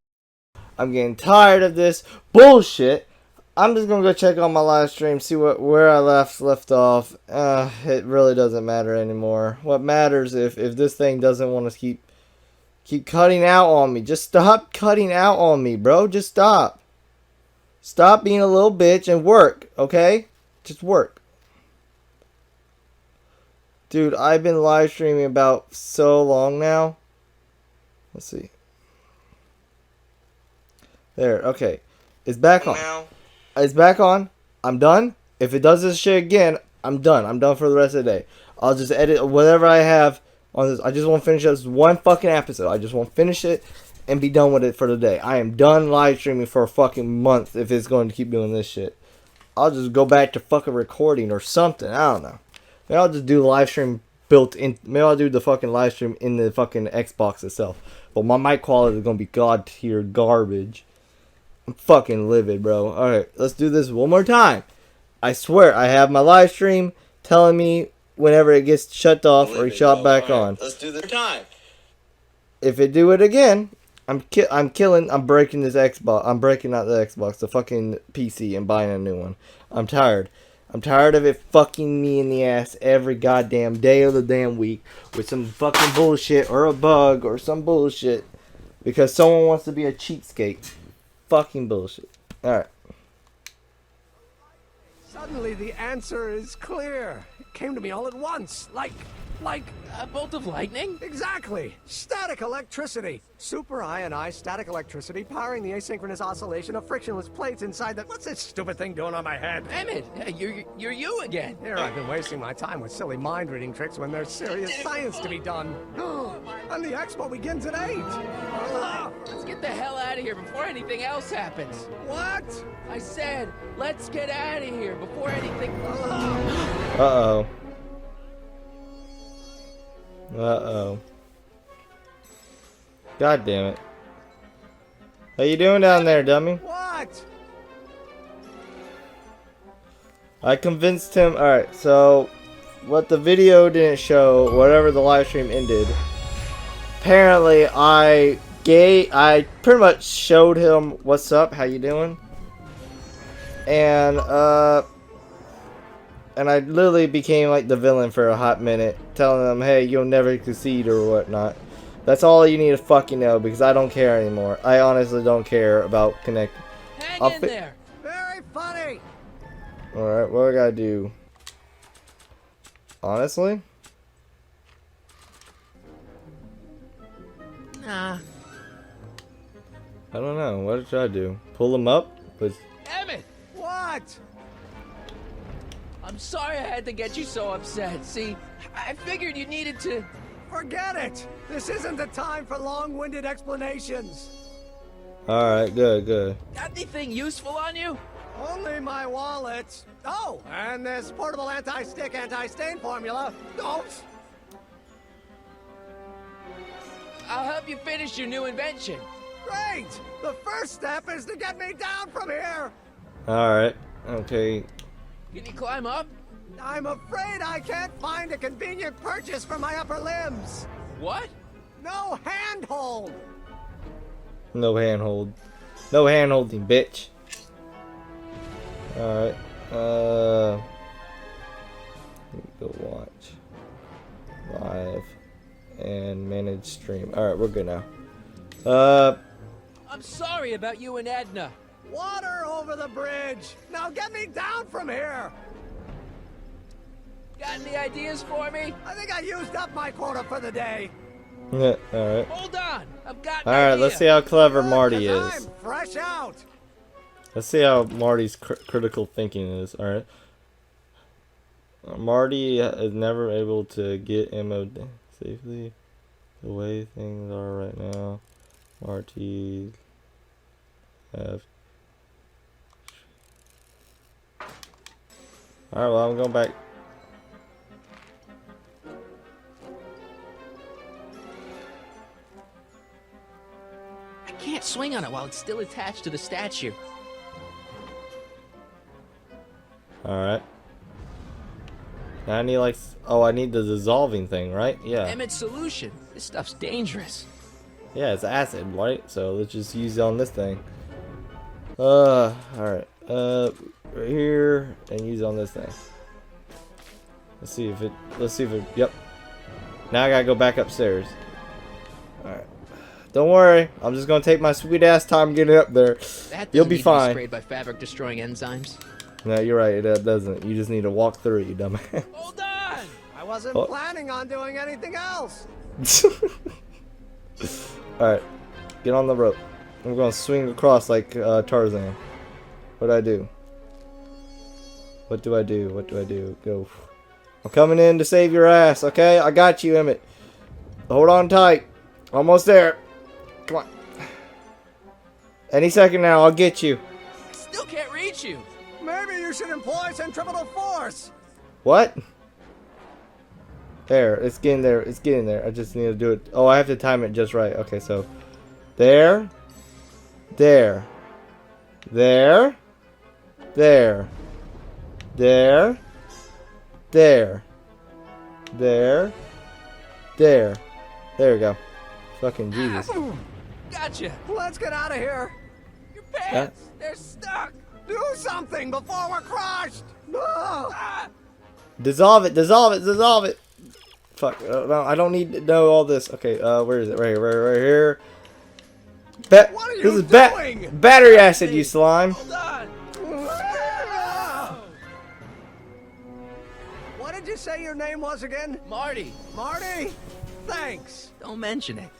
I'm getting tired of this bullshit. I'm just gonna go check on my live stream, see where I left off. It really doesn't matter anymore. What matters if this thing doesn't want to keep cutting out on me. Just stop cutting out on me, bro. Just stop. Stop being a little bitch and work, okay? Just work. Dude, I've been live streaming about so long now. Let's see. There, okay. It's back on. It's back on. I'm done. If it does this shit again, I'm done. I'm done for the rest of the day. I'll just edit whatever I have on this. I just want to finish this one fucking episode. I just want to finish it and be done with it for the day. I am done live streaming for a fucking month if it's going to keep doing this shit. I'll just go back to fucking recording or something. I don't know. Maybe I'll just do the live stream built in. Maybe I'll do the fucking live stream in the fucking Xbox itself. But my mic quality is going to be god tier garbage. I'm fucking livid, bro. Alright, let's do this one more time. I swear, I have my live stream telling me whenever it gets shut off or shut back on. Let's do this time. If it do it again, I'm breaking this Xbox. I'm breaking out the Xbox, the fucking PC, and buying a new one. I'm tired. I'm tired of it fucking me in the ass every goddamn day of the damn week with some fucking bullshit or a bug or some bullshit because someone wants to be a cheapskate. Fucking bullshit. Alright. Suddenly the answer is clear. It came to me all at once. Like a bolt of lightning? Exactly. Static electricity. Super ionized static electricity powering the asynchronous oscillation of frictionless plates inside the... What's this stupid thing doing on my head? Emmett, you're you again. Here I've been wasting my time with silly mind-reading tricks when there's serious science to be done. And the expo begins at 8. Let's get the hell out of here before anything else happens. What? I said, let's get out of here before anything... Uh-oh. Uh-oh. God damn it. How you doing down there, dummy? What? I convinced him. Alright, so what the video didn't show, whatever the live stream ended, apparently I pretty much showed him what's up, how you doing? And I literally became like the villain for a hot minute, telling them, hey, you'll never succeed or whatnot. That's all you need to fucking know, because I don't care anymore. I honestly don't care about connecting. Hang in there. Very funny. Alright, what do I gotta do? Honestly? Nah. I don't know. What should I do? Pull them up? Emmett! What? I'm sorry I had to get you so upset. See, I figured you needed to... Forget it! This isn't the time for long-winded explanations. Alright, good. Got anything useful on you? Only my wallet. Oh, and this portable anti-stick, anti-stain formula. Don't! I'll help you finish your new invention. Great! The first step is to get me down from here! Alright, okay. Can you climb up? I'm afraid I can't find a convenient purchase for my upper limbs. What? No handhold. No handhold. No handholding, bitch. Alright. Go watch. Live. And manage stream. Alright, we're good now. I'm sorry about you and Edna. Water over the bridge. Now get me down from here. Got any ideas for me? I think I used up my quota for the day. Yeah, alright. Hold on. I've got an Alright, idea. let's see how clever Marty I'm is. fresh out. Let's see how Marty's critical thinking is. Alright. Marty is never able to get ammo safely. The way things are right now. Marty have... Alright, well, I'm going back. I can't swing on it while it's still attached to the statue. Alright. Now I need like... Oh, I need the dissolving thing, right? Yeah. Emmett's solution. This stuff's dangerous. Yeah, it's acid, right? So let's just use it on this thing. Alright. Right here, and use it on this thing. Let's see if it, yep. Now I gotta go back upstairs. Alright. Don't worry, I'm just gonna take my sweet ass time getting up there. You'll be fine. Sprayed by fabric destroying enzymes. No, you're right, it doesn't. You just need to walk through it, you dumbass. Hold on! I wasn't planning on doing anything else. Alright, get on the rope. I'm gonna swing across like Tarzan. What'd I do? What do I do? What do I do? Go. I'm coming in to save your ass, okay? I got you, Emmett. Hold on tight. Almost there. Come on. Any second now, I'll get you. I still can't reach you. Maybe you should employ centripetal force. What? There, it's getting there. It's getting there. I just need to do it. Oh, I have to time it just right. Okay, so there, there, there, there, there, there, there, there. There we go. Fucking Jesus. Gotcha. Let's get out of here. Your pants, they're stuck. Do something before we're crushed. No. Dissolve it, dissolve it, dissolve it. Fuck, no, I don't need to know all this. Okay, where is it? Right here, right here. This is battery acid, you slime. Hold on. What did you say your name was again? Marty. Marty? Thanks. Don't mention it.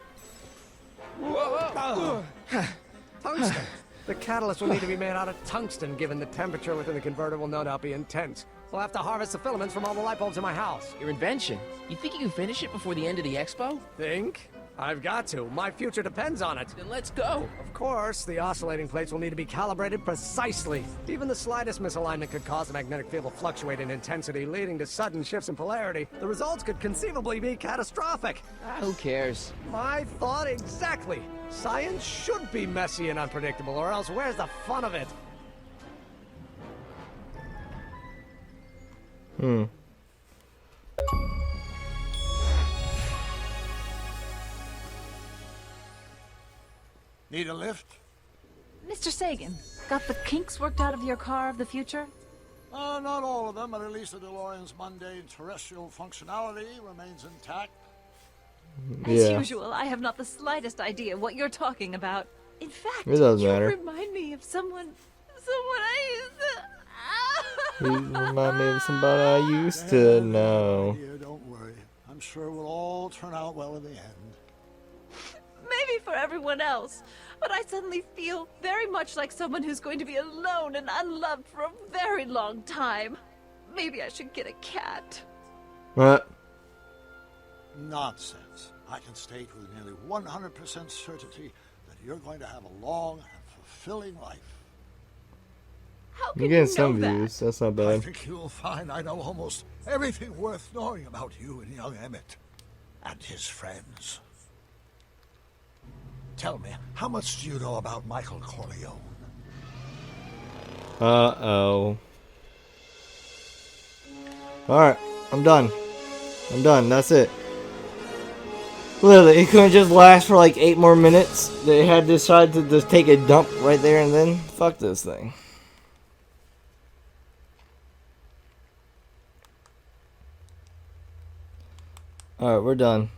Tungsten. The catalyst will need to be made out of tungsten, given the temperature within the converter will no doubt be intense. We'll have to harvest the filaments from all the light bulbs in my house. Your invention. You think you can finish it before the end of the expo? Think? I've got to. My future depends on it. Then let's go. Of course, the oscillating plates will need to be calibrated precisely. Even the slightest misalignment could cause the magnetic field to fluctuate in intensity, leading to sudden shifts in polarity. The results could conceivably be catastrophic. Who cares? My thought exactly. Science should be messy and unpredictable, or else where's the fun of it? Need a lift? Mr. Sagan, got the kinks worked out of your car of the future? Not all of them, but at least the DeLorean's mundane terrestrial functionality remains intact. As usual, I have not the slightest idea what you're talking about. In fact, It doesn't you matter. remind me of someone I used to... You remind me of somebody I used to know. Dear, don't worry. I'm sure we'll all turn out well in the end. Maybe for everyone else, but I suddenly feel very much like someone who's going to be alone and unloved for a very long time. Maybe I should get a cat. What? Nonsense. I can state with nearly 100% certainty that you're going to have a long and fulfilling life. How You're getting some views. That's not I bad. think you'll find I know almost everything worth knowing about you and young Emmett and his friends. Tell me, how much do you know about Michael Corleone? Uh-oh. Alright, I'm done. I'm done, that's it. Literally, it couldn't just last for like 8 more minutes. They had decided to just take a dump right there and then. Fuck this thing. Alright, we're done.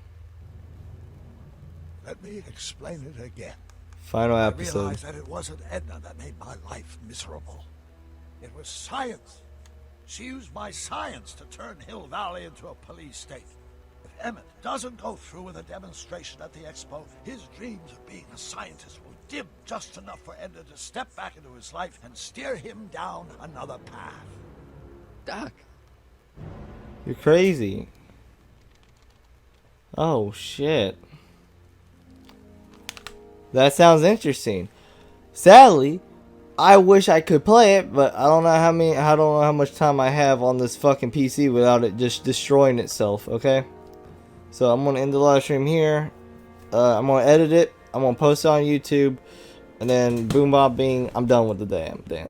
Let me explain it again. Final I episode. realized that it wasn't Edna that made my life miserable. It was science. She used my science to turn Hill Valley into a police state. If Emmett doesn't go through with a demonstration at the expo, his dreams of being a scientist will dim just enough for Edna to step back into his life and steer him down another path. Doc. You're crazy. Oh, shit. That sounds interesting. Sadly, I wish I could play it, but I don't know how much time I have on this fucking PC without it just destroying itself, okay? So I'm gonna end the live stream here. I'm gonna edit it. I'm gonna post it on YouTube, and then boom bob bing, I'm done with the damn thing.